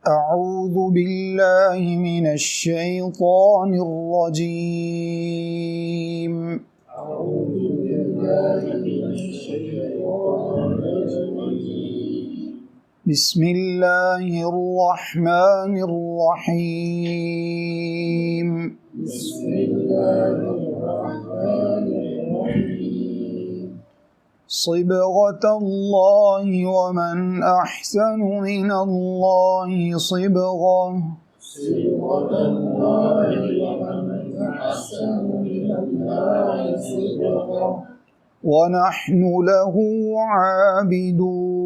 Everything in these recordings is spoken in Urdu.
أعوذ بالله من الشيطان الرجيم. بسم الله الرحمن الرحيم. صبغة الله ومن أحسن من الله صبغة. ونحن له عابدون.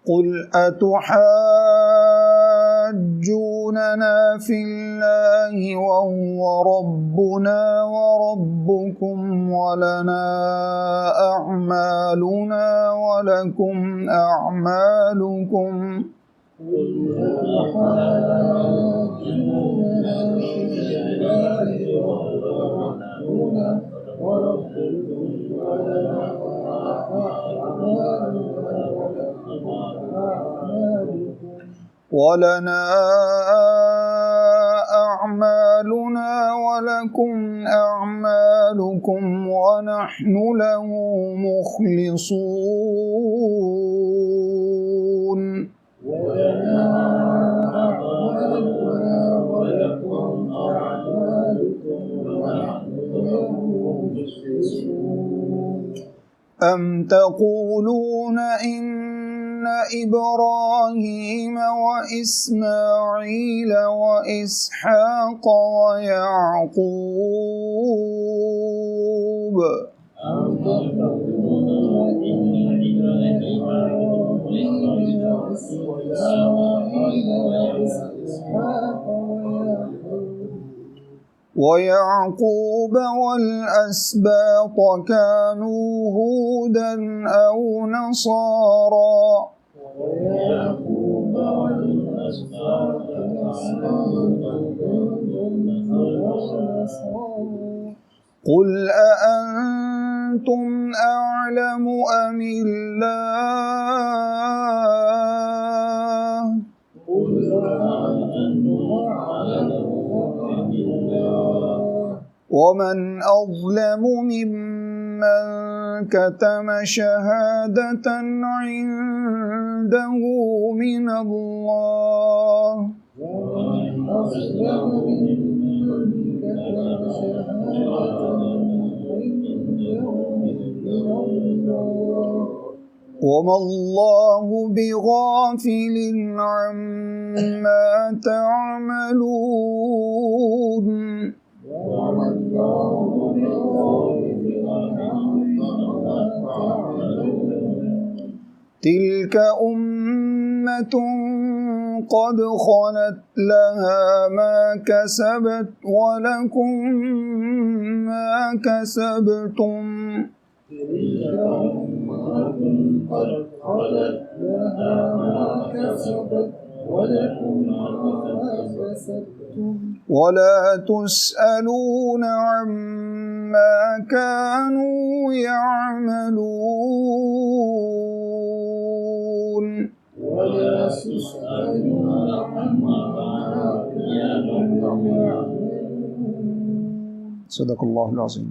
قل أتحاجوننا في الله وهو ربنا وربكم ولنا أعمالنا ولكم أعمالكم. ولنا أعمالنا ولكم أعمالكم ونحن له مخلصون. أم تقولون إن إبراهيم وإسماعيل وإسحاق ويعقوب والأسباط كانوا هودا أو نصارى. قل أأنتم أعلم أم الله؟ ومن أظلم ممن كتم شهادة عنده من الله. وما الله بغافل عما تعملون. تلك أمة قد خلت لها ما كسبت ولكم ما كسبتم. ولا تسألون عما كانوا يعملون. صدق الله العظيم.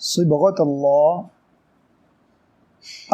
صبغة الله،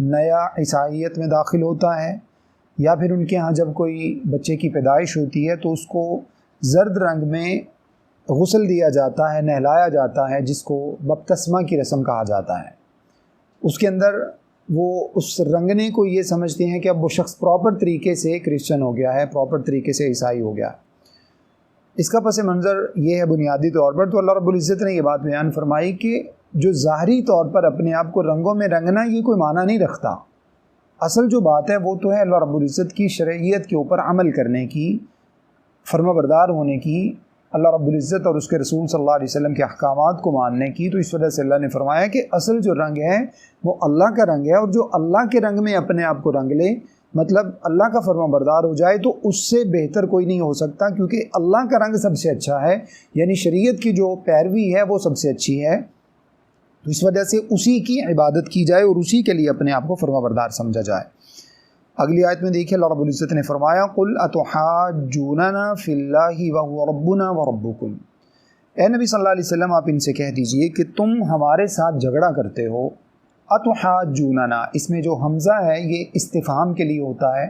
نیا عیسائیت میں داخل ہوتا ہے، یا پھر ان کے ہاں جب کوئی بچے کی پیدائش ہوتی ہے تو اس کو زرد رنگ میں غسل دیا جاتا ہے، نہلایا جاتا ہے، جس کو بپتسمہ کی رسم کہا جاتا ہے۔ اس کے اندر وہ اس رنگنے کو یہ سمجھتے ہیں کہ اب وہ شخص پراپر طریقے سے کرسچن ہو گیا ہے، پراپر طریقے سے عیسائی ہو گیا ہے۔ اس کا پس منظر یہ ہے بنیادی طور پر، تو اللہ رب العزت نے یہ بات بیان فرمائی کہ جو ظاہری طور پر اپنے آپ کو رنگوں میں رنگنا یہ کوئی معنی نہیں رکھتا۔ اصل جو بات ہے وہ تو ہے اللہ رب العزت کی شرعیت کے اوپر عمل کرنے کی، فرما بردار ہونے کی، اللہ رب العزت اور اس کے رسول صلی اللہ علیہ وسلم کے احکامات کو ماننے کی۔ تو اس وجہ سے اللہ نے فرمایا کہ اصل جو رنگ ہے وہ اللہ کا رنگ ہے، اور جو اللہ کے رنگ میں اپنے آپ کو رنگ لے، مطلب اللہ کا فرما بردار ہو جائے، تو اس سے بہتر کوئی نہیں ہو سکتا، کیونکہ اللہ کا رنگ سب سے اچھا ہے، یعنی شریعت کی جو پیروی ہے وہ سب سے اچھی ہے۔ تو اس وجہ سے اسی کی عبادت کی جائے اور اسی کے لیے اپنے آپ کو فرما بردار سمجھا جائے۔ اگلی آیت میں دیکھیں اللہ رب العزت نے فرمایا قُلْ أَتُحَاجُّونَنَا فِي اللَّهِ وَهُوَ رَبُّنَا وَرَبُّكُمْ، اے نبی صلی اللہ علیہ وسلم آپ ان سے کہہ دیجئے کہ تم ہمارے ساتھ جھگڑا کرتے ہو۔ أَتُحَاجُّونَنَا، اس میں جو حمزہ ہے یہ استفہام کے لیے ہوتا ہے،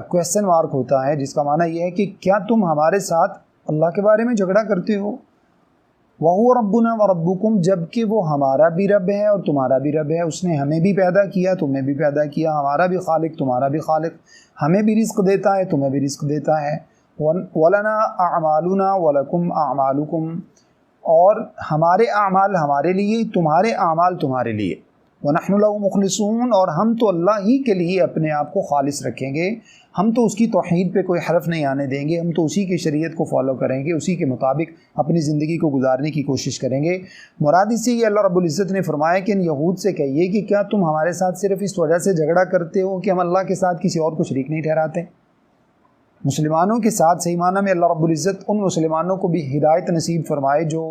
کویسچن مارک ہوتا ہے، جس کا معنی یہ ہے کہ کیا تم ہمارے ساتھ اللہ کے بارے میں جھگڑا کرتے ہو؟ وَهُوَ رَبُّنَا وَرَبُّكُمْ، جبکہ وہ ہمارا بھی رب ہے اور تمہارا بھی رب ہے، اس نے ہمیں بھی پیدا کیا، تمہیں بھی پیدا کیا، ہمارا بھی خالق تمہارا بھی خالق، ہمیں بھی رزق دیتا ہے تمہیں بھی رزق دیتا ہے۔ وَلَنَا أَعْمَالُنَا وَلَكُمْ أَعْمَالُكُمْ، اور ہمارے اعمال ہمارے لیے، تمہارے اعمال تمہارے لیے۔ وَنَحْنُ لَهُ مُخْلِصُونَ، اور ہم تو اللہ ہی کے لیے اپنے آپ کو خالص رکھیں گے، ہم تو اس کی توحید پہ کوئی حرف نہیں آنے دیں گے، ہم تو اسی کی شریعت کو فالو کریں گے، اسی کے مطابق اپنی زندگی کو گزارنے کی کوشش کریں گے۔ مراد اس سے یہ اللہ رب العزت نے فرمایا کہ ان یہود سے کہیے کہ کیا تم ہمارے ساتھ صرف اس وجہ سے جھگڑا کرتے ہو کہ ہم اللہ کے ساتھ کسی اور کو شریک نہیں ٹھہراتے؟ مسلمانوں کے ساتھ صحیح معنی میں اللہ رب العزت ان مسلمانوں کو بھی ہدایت نصیب فرمائے جو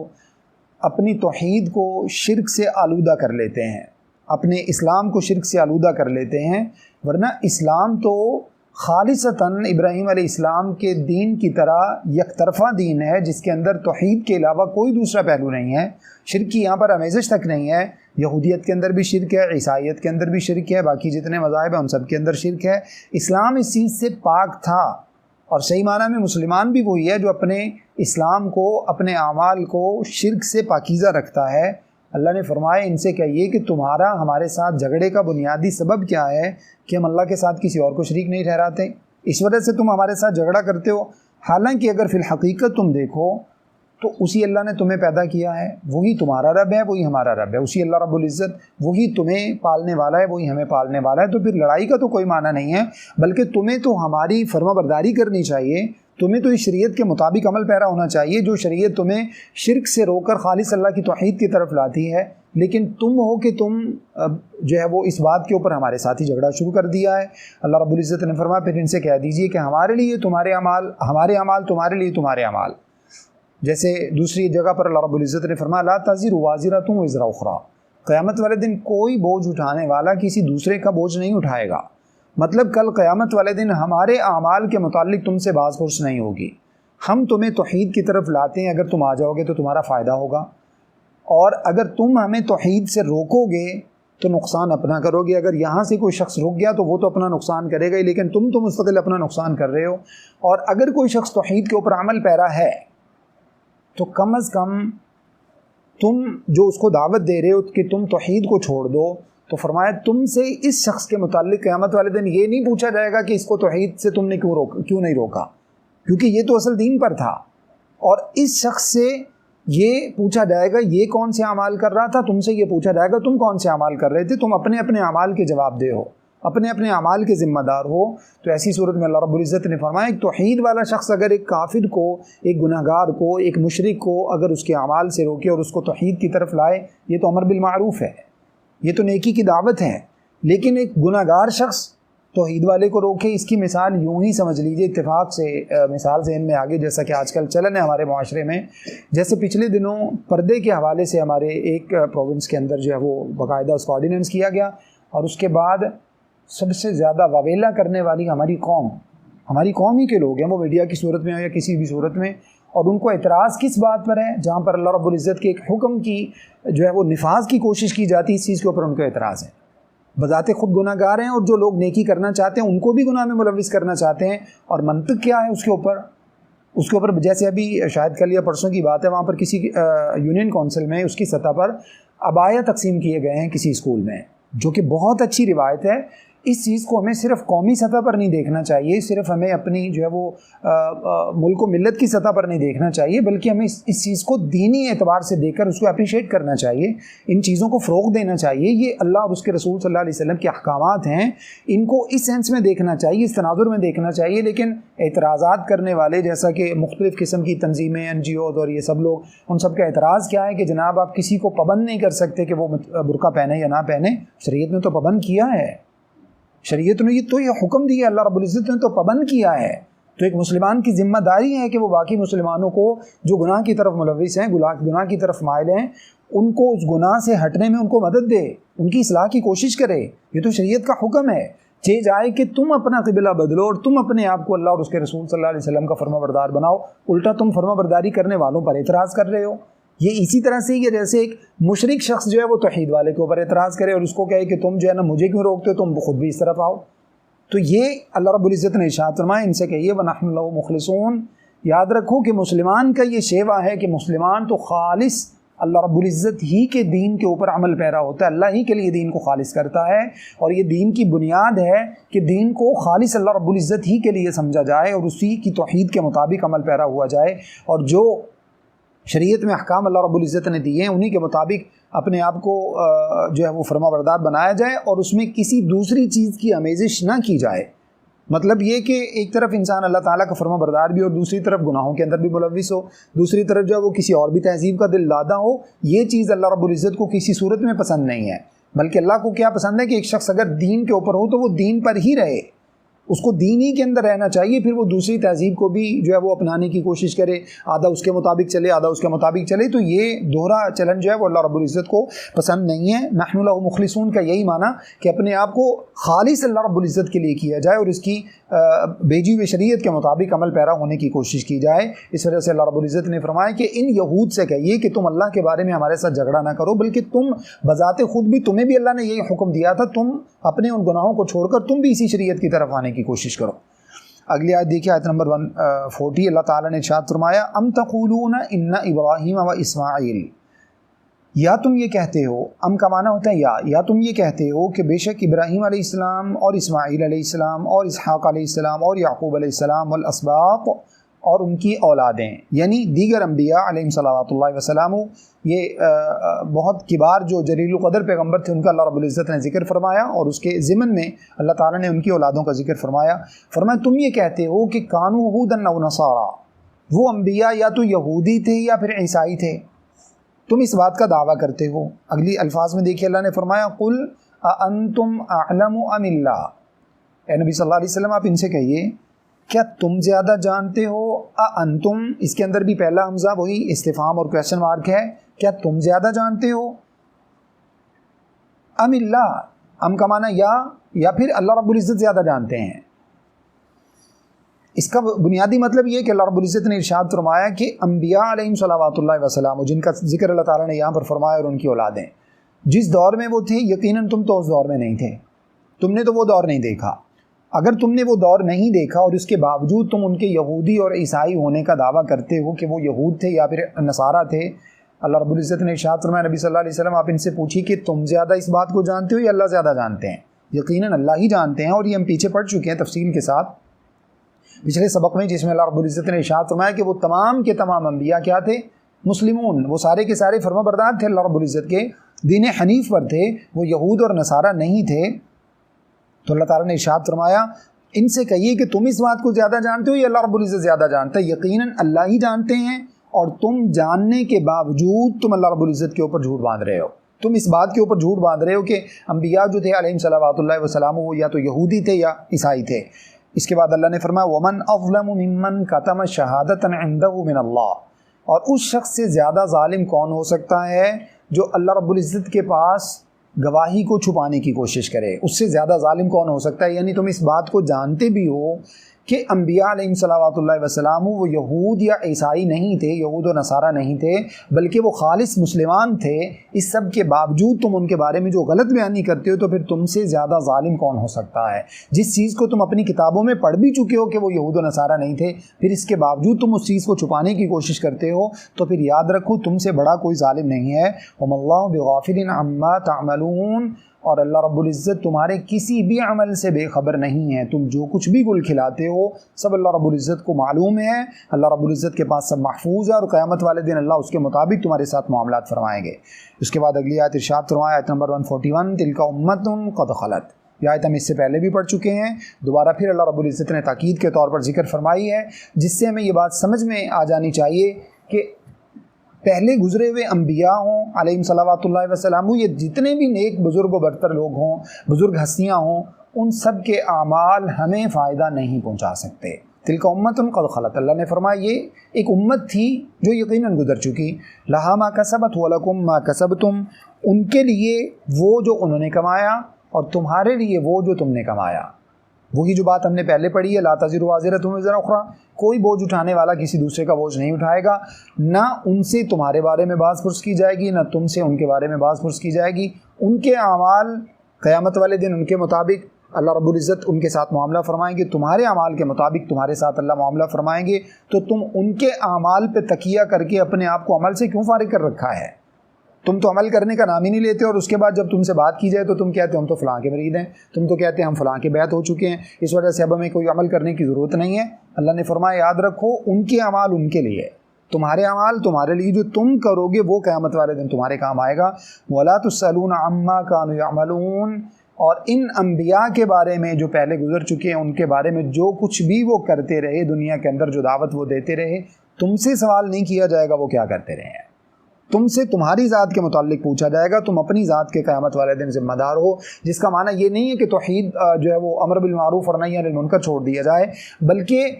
اپنی توحید کو شرک سے آلودہ کر لیتے ہیں، اپنے اسلام کو شرک سے آلودہ کر لیتے ہیں، ورنہ اسلام تو خالصتاً ابراہیم علیہ السلام کے دین کی طرح یک طرفہ دین ہے، جس کے اندر توحید کے علاوہ کوئی دوسرا پہلو نہیں ہے، شرک کی یہاں پر آمیزش تک نہیں ہے۔ یہودیت کے اندر بھی شرک ہے، عیسائیت کے اندر بھی شرک ہے، باقی جتنے مذاہب ہیں ان سب کے اندر شرک ہے۔ اسلام اس چیز سے پاک تھا، اور صحیح معنی میں مسلمان بھی وہی ہے جو اپنے اسلام کو، اپنے اعمال کو شرک سے پاکیزہ رکھتا ہے۔ اللہ نے فرمایا ان سے کہیے کہ تمہارا ہمارے ساتھ جھگڑے کا بنیادی سبب کیا ہے کہ ہم اللہ کے ساتھ کسی اور کو شریک نہیں ٹھہراتے، اس وجہ سے تم ہمارے ساتھ جھگڑا کرتے ہو، حالانکہ اگر فی الحقیقت تم دیکھو تو اسی اللہ نے تمہیں پیدا کیا ہے، وہی تمہارا رب ہے، وہی ہمارا رب ہے، اسی اللہ رب العزت وہی تمہیں پالنے والا ہے، وہی ہمیں پالنے والا ہے۔ تو پھر لڑائی کا تو کوئی معنی نہیں ہے، بلکہ تمہیں تو ہماری فرما برداری کرنی چاہیے، تمہیں تو اس شریعت کے مطابق عمل پیرا ہونا چاہیے، جو شریعت تمہیں شرک سے روک کر خالص اللہ کی توحید کی طرف لاتی ہے۔ لیکن تم ہو کہ تم جو ہے وہ اس بات کے اوپر ہمارے ساتھ ہی جھگڑا شروع کر دیا ہے۔ اللہ رب العزت نے فرمایا پھر ان سے کہہ دیجئے کہ ہمارے لیے تمہارے اعمال، ہمارے اعمال تمہارے لیے تمہارے اعمال۔ جیسے دوسری جگہ پر اللہ رب العزت نے فرمایا لا تزر وازرۃ وزر اخری، قیامت والے دن کوئی بوجھ اٹھانے والا کسی دوسرے کا بوجھ نہیں اٹھائے گا، مطلب کل قیامت والے دن ہمارے اعمال کے متعلق تم سے باز پرس نہیں ہوگی، ہم تمہیں توحید کی طرف لاتے ہیں، اگر تم آ جاؤ گے تو تمہارا فائدہ ہوگا، اور اگر تم ہمیں توحید سے روکو گے تو نقصان اپنا کرو گے۔ اگر یہاں سے کوئی شخص رک گیا تو وہ تو اپنا نقصان کرے گا ہی، لیکن تم تو مستقل اپنا نقصان کر رہے ہو۔ اور اگر کوئی شخص توحید کے اوپر عمل پیرا ہے تو کم از کم تم جو اس کو دعوت دے رہے ہو کہ تم توحید کو چھوڑ دو، تو فرمایا تم سے اس شخص کے متعلق قیامت والے دن یہ نہیں پوچھا جائے گا کہ اس کو توحید سے تم نے کیوں نہیں روکا، کیونکہ یہ تو اصل دین پر تھا، اور اس شخص سے یہ پوچھا جائے گا یہ کون سے اعمال کر رہا تھا، تم سے یہ پوچھا جائے گا تم کون سے اعمال کر رہے تھے، تم اپنے اپنے اعمال کے جواب دہ ہو، اپنے اپنے اعمال کے ذمہ دار ہو۔ تو ایسی صورت میں اللہ رب العزت نے فرمایا ایک توحید والا شخص اگر ایک کافر کو، ایک گناہ گار کو، ایک مشرک کو اگر اس کے اعمال سے روکے اور اس کو توحید کی طرف لائے، یہ تو امر بالمعروف ہے، یہ تو نیکی کی دعوت ہے۔ لیکن ایک گناہ گار شخص توحید والے کو روکے، اس کی مثال یوں ہی سمجھ لیجئے، اتفاق سے مثال ذہن میں آگے، جیسا کہ آج کل چلن ہے ہمارے معاشرے میں، جیسے پچھلے دنوں پردے کے حوالے سے ہمارے ایک پروونس کے اندر جو ہے وہ باقاعدہ اس کو آرڈیننس کیا گیا، اور اس کے بعد سب سے زیادہ واویلا کرنے والی ہماری قوم ہی کے لوگ ہیں، وہ میڈیا کی صورت میں ہو یا کسی بھی صورت میں، اور ان کو اعتراض کس بات پر ہے؟ جہاں پر اللہ رب العزت کے ایک حکم کی جو ہے وہ نفاذ کی کوشش کی جاتی ہے، اس چیز کے اوپر ان کو اعتراض ہے۔ بذات خود گناہ گار ہیں، اور جو لوگ نیکی کرنا چاہتے ہیں ان کو بھی گناہ میں ملوث کرنا چاہتے ہیں۔ اور منطق کیا ہے اس کے اوپر جیسے ابھی شاید کل یا پرسوں کی بات ہے، وہاں پر کسی یونین کونسل میں اس کی سطح پر عبایا تقسیم کیے گئے ہیں کسی اسکول میں، جو کہ بہت اچھی روایت ہے۔ اس چیز کو ہمیں صرف قومی سطح پر نہیں دیکھنا چاہیے، صرف ہمیں اپنی جو ہے وہ ملک و ملت کی سطح پر نہیں دیکھنا چاہیے، بلکہ ہمیں اس چیز کو دینی اعتبار سے دیکھ کر اس کو اپریشیٹ کرنا چاہیے، ان چیزوں کو فروغ دینا چاہیے۔ یہ اللہ اور اس کے رسول صلی اللہ علیہ وسلم کے احکامات ہیں، ان کو اس سینس میں دیکھنا چاہیے، اس تناظر میں دیکھنا چاہیے۔ لیکن اعتراضات کرنے والے جیسا کہ مختلف قسم کی تنظیمیں، NGOs اور یہ سب لوگ، ان سب کا اعتراض کیا ہے کہ جناب آپ کسی کو پابند نہیں کر سکتے کہ وہ برقع پہنے یا نہ پہنے۔ شریعت نے تو پابند کیا ہے، شریعت نے تو یہ حکم دیا، اللہ رب العزت نے تو پابند کیا ہے۔ تو ایک مسلمان کی ذمہ داری ہے کہ وہ باقی مسلمانوں کو جو گناہ کی طرف ملوث ہیں، گناہ کی طرف مائل ہیں، ان کو اس گناہ سے ہٹنے میں ان کو مدد دے، ان کی اصلاح کی کوشش کرے۔ یہ تو شریعت کا حکم ہے۔ چہ جائے کہ تم اپنا قبلہ بدلو اور تم اپنے آپ کو اللہ اور اس کے رسول صلی اللہ علیہ وسلم کا فرما بردار بناؤ، الٹا تم فرما برداری کرنے والوں پر اعتراض کر رہے ہو۔ یہ اسی طرح سے یہ جیسے ایک مشرک شخص جو ہے وہ توحید والے کے اوپر اعتراض کرے اور اس کو کہے کہ تم جو ہے نا مجھے کیوں روکتے ہو، تم خود بھی اس طرف آؤ۔ تو یہ اللہ رب العزت نے ارشاد فرمایا، ان سے کہیے وَنَحْنُ لَهُ مُخْلِصُونَ۔ یاد رکھو کہ مسلمان کا یہ شیوا ہے کہ مسلمان تو خالص اللہ رب العزت ہی کے دین کے اوپر عمل پیرا ہوتا ہے، اللہ ہی کے لیے دین کو خالص کرتا ہے، اور یہ دین کی بنیاد ہے کہ دین کو خالص اللہ رب العزت ہی کے لیے سمجھا جائے اور اسی کی توحید کے مطابق عمل پیرا ہوا جائے، اور جو شریعت میں احکام اللہ رب العزت نے دیے ہیں انہی کے مطابق اپنے آپ کو جو ہے وہ فرما بردار بنایا جائے، اور اس میں کسی دوسری چیز کی آمیزش نہ کی جائے۔ مطلب یہ کہ ایک طرف انسان اللہ تعالیٰ کا فرما بردار بھی اور دوسری طرف گناہوں کے اندر بھی ملوث ہو، دوسری طرف جو ہے وہ کسی اور بھی تہذیب کا دل دادا ہو، یہ چیز اللہ رب العزت کو کسی صورت میں پسند نہیں ہے۔ بلکہ اللہ کو کیا پسند ہے کہ ایک شخص اگر دین کے اوپر ہو تو وہ دین پر ہی رہے، اس کو دین ہی کے اندر رہنا چاہیے، پھر وہ دوسری تہذیب کو بھی جو ہے وہ اپنانے کی کوشش کرے، آدھا اس کے مطابق چلے آدھا اس کے مطابق چلے، تو یہ دوہرا چلن جو ہے وہ اللہ رب العزت کو پسند نہیں ہے۔ نحن لہ مخلصون کا یہی معنی کہ اپنے آپ کو خالص اللہ رب العزت کے لیے کیا جائے اور اس کی بھیجی ہوئی شریعت کے مطابق عمل پیرا ہونے کی کوشش کی جائے۔ اس وجہ سے اللہ رب العزت نے فرمایا کہ ان یہود سے کہیے کہ تم اللہ کے بارے میں ہمارے ساتھ جھگڑا نہ کرو، بلکہ تم بذات خود بھی تمہیں بھی اللہ نے یہی حکم دیا تھا، تم اپنے ان گناہوں کو چھوڑ کر تم بھی اسی شریعت کی طرف آنے کی کوشش کرو۔ اگلی آیت دیکھیے، آیت نمبر 140، اللہ تعالیٰ نے ارشاد فرمایا ام تقولون ان ابراہیم و اسماعیل، یا تم یہ کہتے ہو، ام کا معنی ہوتا ہے یا تم یہ کہتے ہو کہ بے شک ابراہیم علیہ السلام اور اسماعیل علیہ السلام اور اسحاق علیہ السلام اور یعقوب علیہ السلام والاسباط اور ان کی اولادیں، یعنی دیگر انبیاء علیہم صلوات اللہ وسلم، یہ بہت کبار جو جلیل القدر پیغمبر تھے ان کا اللہ رب العزت نے ذکر فرمایا، اور اس کے ضمن میں اللہ تعالیٰ نے ان کی اولادوں کا ذکر فرمایا۔ فرمایا تم یہ کہتے ہو کہ کانوا ھودا او نصارا، وہ انبیاء یا تو یہودی تھے یا پھر عیسائی تھے، تم اس بات کا دعویٰ کرتے ہو۔ اگلی الفاظ میں دیکھیے، اللہ نے فرمایا قل اانتم اعلم ام اللہ، اے نبی صلی اللہ علیہ وسلم آپ ان سے کہیے کیا تم زیادہ جانتے ہو؟ انتم، اس کے اندر بھی پہلا حمزہ وہی استفہام اور کویسچن مارک ہے، کیا تم زیادہ جانتے ہو؟ ام اللہ، ام کا معنی یا پھر اللہ رب العزت زیادہ جانتے ہیں۔ اس کا بنیادی مطلب یہ کہ اللہ رب العزت نے ارشاد فرمایا کہ انبیاء علیہم صلوات اللہ وسلم، جن کا ذکر اللہ تعالیٰ نے یہاں پر فرمایا، اور ان کی اولادیں جس دور میں وہ تھے، یقیناً تم تو اس دور میں نہیں تھے، تم نے تو وہ دور نہیں دیکھا۔ اگر تم نے وہ دور نہیں دیکھا اور اس کے باوجود تم ان کے یہودی اور عیسائی ہونے کا دعویٰ کرتے ہو کہ وہ یہود تھے یا پھر نصارہ تھے، اللہ رب العزت نے ارشاد فرمایا نبی صلی اللہ علیہ وسلم آپ ان سے پوچھیے کہ تم زیادہ اس بات کو جانتے ہو یا اللہ زیادہ جانتے ہیں؟ یقیناً اللہ ہی جانتے ہیں، اور یہ ہم پیچھے پڑھ چکے ہیں تفصیل کے ساتھ پچھلے سبق میں، جس میں اللہ رب العزت نے ارشاد فرمایا کہ وہ تمام کے تمام انبیاء کیا تھے؟ مسلمون، وہ سارے کے سارے فرما بردار تھے، اللہ رب العزت کے دین حنیف پر تھے، وہ یہود اور نصارہ نہیں تھے۔ تو اللہ تعالیٰ نے ارشاد فرمایا ان سے کہیے کہ تم اس بات کو زیادہ جانتے ہو یا اللہ رب العزت زیادہ جانتا ہے؟ یقیناً اللہ ہی جانتے ہیں، اور تم جاننے کے باوجود تم اللہ رب العزت کے اوپر جھوٹ باندھ رہے ہو، تم اس بات کے اوپر جھوٹ باندھ رہے ہو کہ انبیاء جو تھے علیہم صلوات اللہ وسلم وہ یا تو یہودی تھے یا عیسائی تھے۔ اس کے بعد اللہ نے فرمایا وَمَنْ أَظْلَمُ مِمَّنْ كَتَمَ شَهَادَةً عِنْدَهُ مِنَ اللَّهِ، اور اس شخص سے زیادہ ظالم کون ہو سکتا ہے جو اللہ رب العزت کے پاس گواہی کو چھپانے کی کوشش کرے؟ اس سے زیادہ ظالم کون ہو سکتا ہے؟ یعنی تم اس بات کو جانتے بھی ہو کہ انبیاء علیہم صلوات وسلام وہ یہود یا عیسائی نہیں تھے، یہود و نصارہ نہیں تھے، بلکہ وہ خالص مسلمان تھے، اس سب کے باوجود تم ان کے بارے میں جو غلط بیانی کرتے ہو، تو پھر تم سے زیادہ ظالم کون ہو سکتا ہے؟ جس چیز کو تم اپنی کتابوں میں پڑھ بھی چکے ہو کہ وہ یہود و نصارہ نہیں تھے، پھر اس کے باوجود تم اس چیز کو چھپانے کی کوشش کرتے ہو، تو پھر یاد رکھو تم سے بڑا کوئی ظالم نہیں ہے۔ وَمَا اللَّهُ بِغَافِلٍ عَمَّا تَعْمَلُونَ، اور اللہ رب العزت تمہارے کسی بھی عمل سے بے خبر نہیں ہے، تم جو کچھ بھی گل کھلاتے ہو سب اللہ رب العزت کو معلوم ہے، اللہ رب العزت کے پاس سب محفوظ ہے، اور قیامت والے دن اللہ اس کے مطابق تمہارے ساتھ معاملات فرمائیں گے۔ اس کے بعد اگلی آیت ارشاد فرمایا، آیت نمبر 141، تِلْکَ أُمَّةٌ قَدْ خَلَتْ، یہ آیت ہم اس سے پہلے بھی پڑھ چکے ہیں، دوبارہ پھر اللہ رب العزت نے تاکید کے طور پر ذکر فرمائی ہے، جس سے ہمیں یہ بات سمجھ میں آ جانی چاہیے کہ پہلے گزرے ہوئے انبیاء ہوں علیہم صلوات اللہ وسلام، یہ جتنے بھی نیک بزرگ و برتر لوگ ہوں، بزرگ ہستیاں ہوں، ان سب کے اعمال ہمیں فائدہ نہیں پہنچا سکتے۔ تلک امت قد خلت، اللہ نے فرمایا یہ ایک امت تھی جو یقیناً گزر چکی، لہا ما کسبت ولکم ما کسبتم، ان کے لیے وہ جو انہوں نے کمایا اور تمہارے لیے وہ جو تم نے کمایا۔ وہی جو بات ہم نے پہلے پڑھی ہے، لا تزر وازرۃ وزر اخری، کوئی بوجھ اٹھانے والا کسی دوسرے کا بوجھ نہیں اٹھائے گا، نہ ان سے تمہارے بارے میں باز پرس کی جائے گی، نہ تم سے ان کے بارے میں باز پرس کی جائے گی۔ ان کے اعمال قیامت والے دن ان کے مطابق اللہ رب العزت ان کے ساتھ معاملہ فرمائیں گے، تمہارے اعمال کے مطابق تمہارے ساتھ اللہ معاملہ فرمائیں گے، تو تم ان کے اعمال پہ تکیہ کر کے اپنے آپ کو عمل سے کیوں فارغ کر رکھا ہے؟ تم تو عمل کرنے کا نام ہی نہیں لیتے، اور اس کے بعد جب تم سے بات کی جائے تو تم کہتے ہو ہم تو فلاں کے مرید ہیں، تم تو کہتے ہیں ہم فلاں کے بیعت ہو چکے ہیں، اس وجہ سے اب ہمیں کوئی عمل کرنے کی ضرورت نہیں ہے۔ اللہ نے فرمایا یاد رکھو ان کے اعمال ان کے لیے، تمہارے اعمال تمہارے لیے، جو تم کرو گے وہ قیامت والے دن تمہارے کام آئے گا۔ وَلَا تُسْأَلُونَ عَمَّا كَانُوا يَعْمَلُونَ، اور ان انبیاء کے بارے میں جو پہلے گزر چکے ہیں، ان کے بارے میں جو کچھ بھی وہ کرتے رہے دنیا کے اندر، جو دعوت وہ دیتے رہے، تم سے سوال نہیں کیا جائے گا وہ کیا کرتے رہے ہیں، تم سے تمہاری ذات کے متعلق پوچھا جائے گا، تم اپنی ذات کے قیامت والے دن ذمہ دار ہو، جس کا معنی یہ نہیں ہے کہ توحید جو ہے وہ امر بالمعروف اور نہی عن المنکر چھوڑ دیا جائے، بلکہ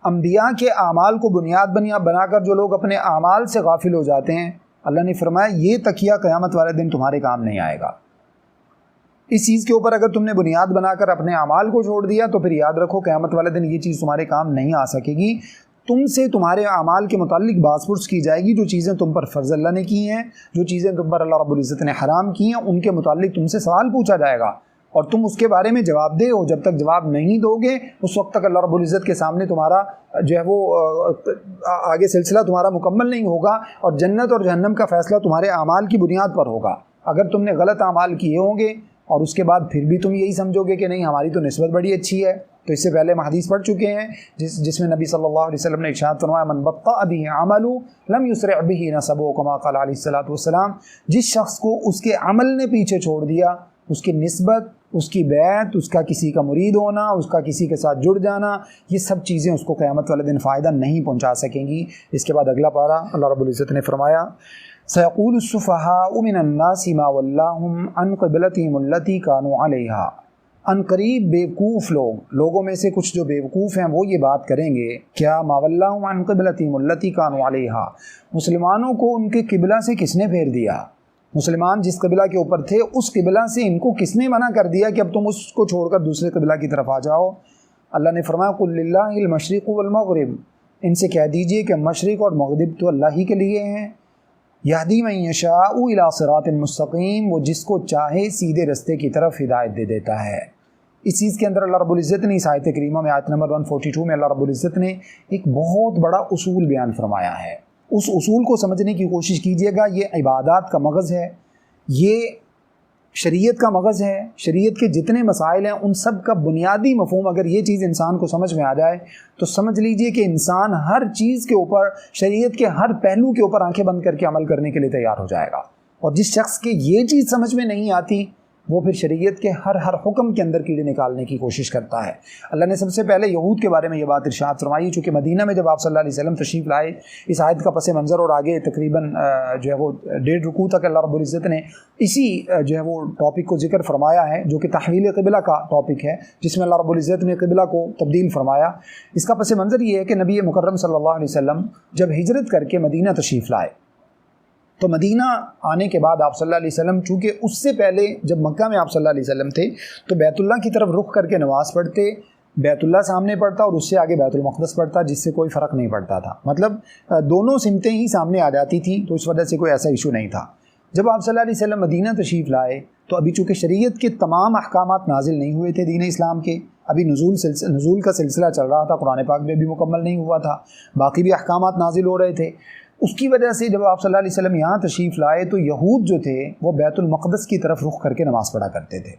انبیاء کے اعمال کو بنیاد بنا کر جو لوگ اپنے اعمال سے غافل ہو جاتے ہیں، اللہ نے فرمایا یہ تکیہ قیامت والے دن تمہارے کام نہیں آئے گا۔ اس چیز کے اوپر اگر تم نے بنیاد بنا کر اپنے اعمال کو چھوڑ دیا تو پھر یاد رکھو قیامت والے دن یہ چیز تمہارے کام نہیں آ سکے گی، تم سے تمہارے اعمال کے متعلق باز پرس کی جائے گی، جو چیزیں تم پر فرض اللہ نے کی ہیں، جو چیزیں تم پر اللہ رب العزت نے حرام کی ہیں، ان کے متعلق تم سے سوال پوچھا جائے گا، اور تم اس کے بارے میں جواب دے ہو، جب تک جواب نہیں دو گے اس وقت تک اللہ رب العزت کے سامنے تمہارا جو ہے وہ آگے سلسلہ تمہارا مکمل نہیں ہوگا، اور جنت اور جہنم کا فیصلہ تمہارے اعمال کی بنیاد پر ہوگا۔ اگر تم نے غلط اعمال کیے ہوں گے اور اس کے بعد پھر بھی تم یہی سمجھو گے کہ نہیں ہماری تو نسبت بڑی اچھی ہے، تو اس سے پہلے ہم حدیث پڑھ چکے ہیں جس میں نبی صلی اللہ علیہ وسلم نے ارشاد فرمایا، من بطأ به عمله لم يسرع به نسبه، كما قال علیہ الصلوۃ والسلام، جس شخص کو اس کے عمل نے پیچھے چھوڑ دیا، اس کی نسبت، اس کی بیعت، اس کا کسی کا مرید ہونا، اس کا کسی کے ساتھ جڑ جانا، یہ سب چیزیں اس کو قیامت والے دن فائدہ نہیں پہنچا سکیں گی۔ اس کے بعد اگلا پارہ اللہ رب العزت نے فرمایا، سيقول السفهاء من الناس ما ولاهم عن قبلتهم التي كانوا عليها، ان قریب بیوقوف لوگوں میں سے کچھ جو بیوقوف ہیں وہ یہ بات کریں گے، کیا ما ولاهم عن قبلتهم التي كانوا عليها، مسلمانوں کو ان کے قبلہ سے کس نے پھیر دیا؟ مسلمان جس قبلہ کے اوپر تھے اس قبلہ سے ان کو کس نے منع کر دیا کہ اب تم اس کو چھوڑ کر دوسرے قبلہ کی طرف آ جاؤ؟ اللہ نے فرمایا، قل للہ المشرق والمغرب، ان سے کہہ دیجئے کہ مشرق اور مغرب تو اللہ ہی کے لیے ہیں، یہدی من یشاء الی صراط مستقیم، وہ جس کو چاہے سیدھے رستے کی طرف ہدایت دے دیتا ہے۔ اس چیز کے اندر اللہ رب العزت نے اس آیت کریمہ میں آیت نمبر 142 میں اللہ رب العزت نے ایک بہت بڑا اصول بیان فرمایا ہے، اس اصول کو سمجھنے کی کوشش کیجیے گا۔ یہ عبادات کا مغز ہے، یہ شریعت کا مغز ہے، شریعت کے جتنے مسائل ہیں ان سب کا بنیادی مفہوم اگر یہ چیز انسان کو سمجھ میں آ جائے تو سمجھ لیجئے کہ انسان ہر چیز کے اوپر، شریعت کے ہر پہلو کے اوپر آنکھیں بند کر کے عمل کرنے کے لیے تیار ہو جائے گا۔ اور جس شخص کے یہ چیز سمجھ میں نہیں آتی وہ پھر شریعت کے ہر حکم کے اندر کیڑے نکالنے کی کوشش کرتا ہے۔ اللہ نے سب سے پہلے یہود کے بارے میں یہ بات ارشاد فرمائی، چونکہ مدینہ میں جب آپ صلی اللہ علیہ وسلم تشریف لائے، اس آیت کا پس منظر اور آگے تقریباً جو ہے وہ 1.5 رکوع تک اللہ رب العزت نے اسی جو ہے وہ ٹاپک کو ذکر فرمایا ہے، جو کہ تحویل قبلہ کا ٹاپک ہے، جس میں اللہ رب العزت نے قبلہ کو تبدیل فرمایا۔ اس کا پس منظر یہ ہے کہ نبی مکرم صلی اللہ علیہ وسلم جب ہجرت کر کے مدینہ تشریف لائے تو مدینہ آنے کے بعد آپ صلی اللہ علیہ وسلم، چونکہ اس سے پہلے جب مکہ میں آپ صلی اللہ علیہ وسلم تھے تو بیت اللہ کی طرف رخ کر کے نماز پڑھتے، بیت اللہ سامنے پڑتا اور اس سے آگے بیت المقدس پڑتا، جس سے کوئی فرق نہیں پڑتا تھا، مطلب دونوں سمتیں ہی سامنے آ جاتی تھیں، تو اس وجہ سے کوئی ایسا ایشو نہیں تھا۔ جب آپ صلی اللہ علیہ وسلم مدینہ تشریف لائے تو ابھی چونکہ شریعت کے تمام احکامات نازل نہیں ہوئے تھے دین اسلام کے، ابھی نزول کا سلسلہ چل رہا تھا، قرآن پاک میں بھی مکمل نہیں ہوا تھا، باقی بھی احکامات نازل ہو رہے تھے۔ اس کی وجہ سے جب آپ صلی اللہ علیہ وسلم یہاں تشریف لائے تو یہود جو تھے وہ بیت المقدس کی طرف رخ کر کے نماز پڑھا کرتے تھے،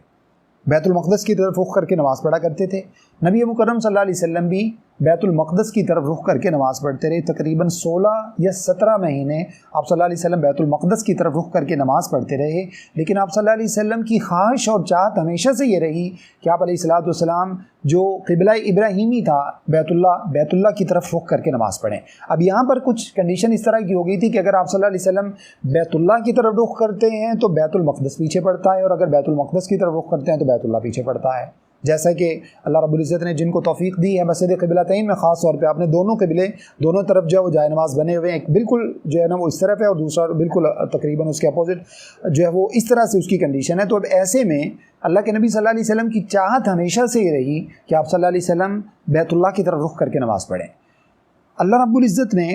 بیت المقدس کی طرف رخ کر کے نماز پڑھا کرتے تھے۔ نبی مکرم صلی اللہ علیہ وسلم بھی بیت المقدس کی طرف رخ کر کے نماز پڑھتے رہے، تقریباً 16 یا 17 مہینے آپ صلی اللہ علیہ وسلم بیت المقدس کی طرف رخ کر کے نماز پڑھتے رہے۔ لیکن آپ صلی اللہ علیہ وسلم کی خواہش اور چاہت ہمیشہ سے یہ رہی کہ آپ علیہ الصلوۃ والسلام جو قبلہ ابراہیمی تھا بیت اللہ کی طرف رخ کر کے نماز پڑھیں۔ اب یہاں پر کچھ کنڈیشن اس طرح کی ہو گئی تھی کہ اگر آپ صلی اللہ علیہ وسلم بیت اللہ کی طرف رخ کرتے ہیں تو بیت المقدس پیچھے پڑتا ہے، اور اگر بیت المقدس کی طرف رخ کرتے ہیں تو بیت اللہ پیچھے پڑتا ہے۔ جیسا کہ اللہ رب العزت نے جن کو توفیق دی ہے مسجد قبلتین میں خاص طور پہ آپ نے دونوں قبلے دونوں طرف جو ہے وہ جائے نماز بنے ہوئے ہیں، ایک بالکل جو ہے نا وہ اس طرف ہے اور دوسرا بالکل تقریباً اس کے اپوزٹ جو ہے وہ اس طرح سے اس کی کنڈیشن ہے۔ تو اب ایسے میں اللہ کے نبی صلی اللہ علیہ وسلم کی چاہت ہمیشہ سے یہ رہی کہ آپ صلی اللہ علیہ وسلم بیت اللہ کی طرف رخ کر کے نماز پڑھیں۔ اللہ رب العزت نے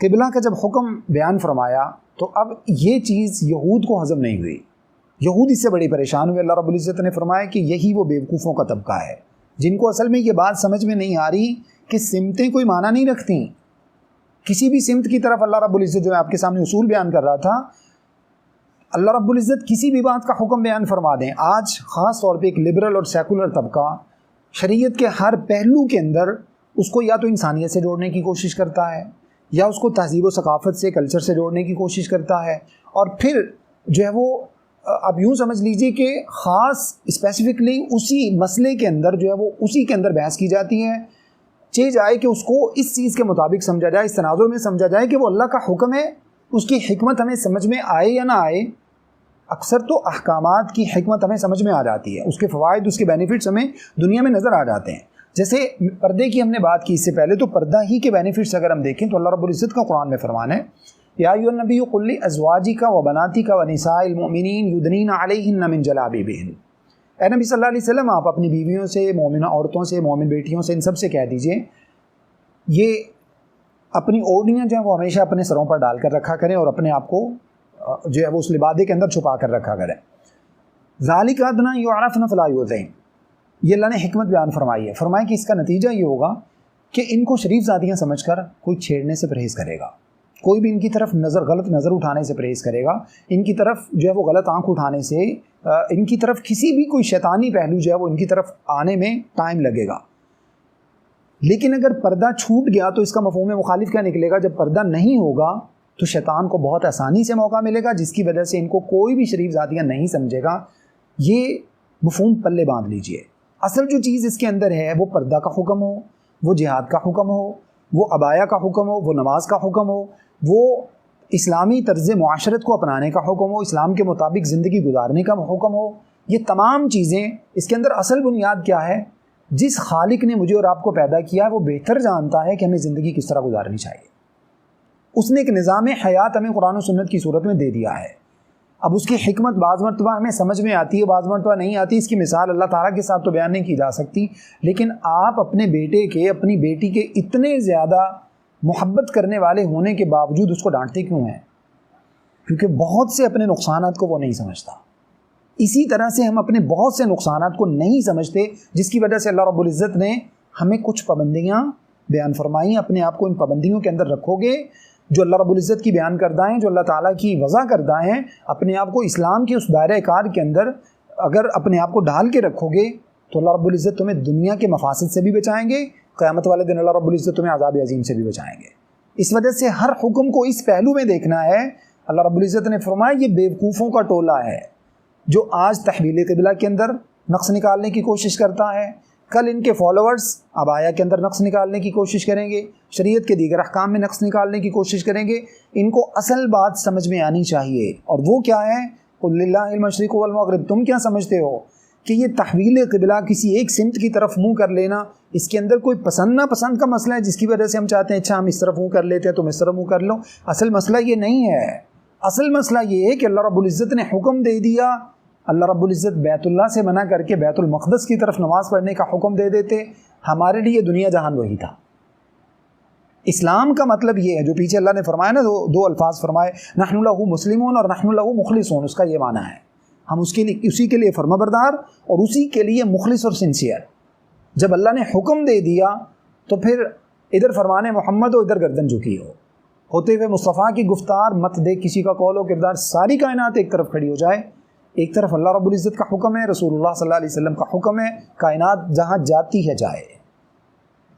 قبلہ کا جب حکم بیان فرمایا تو اب یہ چیز یہود کو ہضم نہیں ہوئی، یہود اس سے بڑی پریشان ہوئے۔ اللہ رب العزت نے فرمایا کہ یہی وہ بیوقوفوں کا طبقہ ہے جن کو اصل میں یہ بات سمجھ میں نہیں آ رہی کہ سمتیں کوئی معنی نہیں رکھتی، کسی بھی سمت کی طرف اللہ رب العزت جو میں آپ کے سامنے اصول بیان کر رہا تھا، اللہ رب العزت کسی بھی بات کا حکم بیان فرما دیں۔ آج خاص طور پہ ایک لبرل اور سیکولر طبقہ شریعت کے ہر پہلو کے اندر اس کو یا تو انسانیت سے جوڑنے کی کوشش کرتا ہے یا اس کو تہذیب و ثقافت سے کلچر سے جوڑنے کی کوشش کرتا ہے، اور پھر جو ہے وہ آپ یوں سمجھ لیجئے کہ خاص اسپیسیفکلی اسی مسئلے کے اندر جو ہے وہ اسی کے اندر بحث کی جاتی ہے، چاہے جائے کہ اس کو اس چیز کے مطابق سمجھا جائے، اس تناظر میں سمجھا جائے کہ وہ اللہ کا حکم ہے، اس کی حکمت ہمیں سمجھ میں آئے یا نہ آئے۔ اکثر تو احکامات کی حکمت ہمیں سمجھ میں آ جاتی ہے، اس کے فوائد اس کے بینیفٹس ہمیں دنیا میں نظر آ جاتے ہیں۔ جیسے پردے کی ہم نے بات کی اس سے پہلے، تو پردہ ہی کے بینیفٹس اگر ہم دیکھیں تو اللہ رب العزت کا قرآن میں فرمان ہے یا ایھا النبی قل لازواجک وبناتک ونساء المؤمنین یدنین علیہن من جلابیبہن، اے نبی صلی اللہ علیہ وسلم آپ اپنی بیویوں سے، مومنہ عورتوں سے، مومن بیٹیوں سے، ان سب سے کہہ دیجئے یہ اپنی اوڑھنیاں جو ہیں وہ ہمیشہ اپنے سروں پر ڈال کر رکھا کریں اور اپنے آپ کو جو ہے وہ اس لبادے کے اندر چھپا کر رکھا کریں۔ ذالک ادنی یعرفن فلا یؤذین، یہ اللہ نے حکمت بیان فرمائی ہے، فرمایا کہ اس کا نتیجہ یہ ہوگا کہ ان کو شریف ذاتیاں سمجھ کر کوئی چھیڑنے سے پرہیز کرے گا، کوئی بھی ان کی طرف غلط نظر اٹھانے سے پرہیز کرے گا، ان کی طرف جو ہے وہ غلط آنکھ اٹھانے سے، ان کی طرف کسی بھی کوئی شیطانی پہلو جو ہے وہ ان کی طرف آنے میں ٹائم لگے گا۔ لیکن اگر پردہ چھوٹ گیا تو اس کا مفہوم مخالف کیا نکلے گا؟ جب پردہ نہیں ہوگا تو شیطان کو بہت آسانی سے موقع ملے گا، جس کی وجہ سے ان کو کوئی بھی شریف ذاتیہ نہیں سمجھے گا۔ یہ مفہوم پلے باندھ لیجئے۔ اصل جو چیز اس کے اندر ہے وہ پردہ کا حکم ہو، وہ جہاد کا حکم ہو، وہ عبایا کا حکم ہو، وہ نماز کا حکم ہو، وہ اسلامی طرز معاشرت کو اپنانے کا حکم ہو، اسلام کے مطابق زندگی گزارنے کا حکم ہو، یہ تمام چیزیں اس کے اندر اصل بنیاد کیا ہے؟ جس خالق نے مجھے اور آپ کو پیدا کیا ہے وہ بہتر جانتا ہے کہ ہمیں زندگی کس طرح گزارنی چاہیے۔ اس نے ایک نظام حیات ہمیں قرآن و سنت کی صورت میں دے دیا ہے۔ اب اس کی حکمت بعض مرتبہ ہمیں سمجھ میں آتی ہے، بعض مرتبہ نہیں آتی، اس کی مثال اللہ تعالیٰ کے ساتھ تو بیان نہیں کی جا سکتی، لیکن آپ اپنے بیٹے کے، اپنی بیٹی کے اتنے زیادہ محبت کرنے والے ہونے کے باوجود اس کو ڈانٹتے کیوں ہیں؟ کیونکہ بہت سے اپنے نقصانات کو وہ نہیں سمجھتا۔ اسی طرح سے ہم اپنے بہت سے نقصانات کو نہیں سمجھتے، جس کی وجہ سے اللہ رب العزت نے ہمیں کچھ پابندیاں بیان فرمائی۔ اپنے آپ کو ان پابندیوں کے اندر رکھو گے جو اللہ رب العزت کی بیان کردہ ہیں، جو اللہ تعالیٰ کی وضع کردہ ہیں، اپنے آپ کو اسلام کے اس دائرہ کار کے اندر اگر اپنے آپ کو ڈھال کے رکھو گے تو اللہ رب العزت تمہیں دنیا کے مفاسد سے بھی بچائیں گے، قیامت والے دن اللہ رب العزت تمہیں عذاب عظیم سے بھی بچائیں گے۔ اس وجہ سے ہر حکم کو اس پہلو میں دیکھنا ہے۔ اللہ رب العزت نے فرمایا یہ بیوقوفوں کا ٹولہ ہے جو آج تحویل قبلہ کے اندر نقص نکالنے کی کوشش کرتا ہے، کل ان کے فالوورز عبایا کے اندر نقص نکالنے کی کوشش کریں گے، شریعت کے دیگر احکام میں نقص نکالنے کی کوشش کریں گے۔ ان کو اصل بات سمجھ میں آنی چاہیے، اور وہ کیا ہے؟ قل للہ المشرق والمغرب، تم کیا سمجھتے ہو کہ یہ تحویل قبلہ، کسی ایک سمت کی طرف منہ کر لینا، اس کے اندر کوئی پسند نا پسند کا مسئلہ ہے جس کی وجہ سے ہم چاہتے ہیں اچھا ہم اس طرف منہ کر لیتے ہیں تم اس طرف منہ کر لو؟ اصل مسئلہ یہ نہیں ہے۔ اصل مسئلہ یہ ہے کہ اللہ رب العزت نے حکم دے دیا، اللہ رب العزت بیت اللہ سے منع کر کے بیت المقدس کی طرف نماز پڑھنے کا حکم دے دیتے، ہمارے لیے دنیا جہان وہی تھا۔ اسلام کا مطلب یہ ہے جو پیچھے اللہ نے فرمایا نا، دو الفاظ فرمائے، نحن لہ مسلمون اور نحن لہ مخلصون، اس کا یہ معنی ہے ہم اسی کے لیے فرما بردار اور اسی کے لیے مخلص اور سنسیئر۔ جب اللہ نے حکم دے دیا تو پھر ادھر فرمانے محمد ہو، ادھر گردن جھکی ہو، ہوتے ہوئے مصطفیٰ کی گفتار مت دے کسی کا قول و کردار، ساری کائنات ایک طرف کھڑی ہو جائے، ایک طرف اللہ رب العزت کا حکم ہے، رسول اللہ صلی اللہ علیہ وسلم کا حکم ہے، کائنات جہاں جاتی ہے جائے،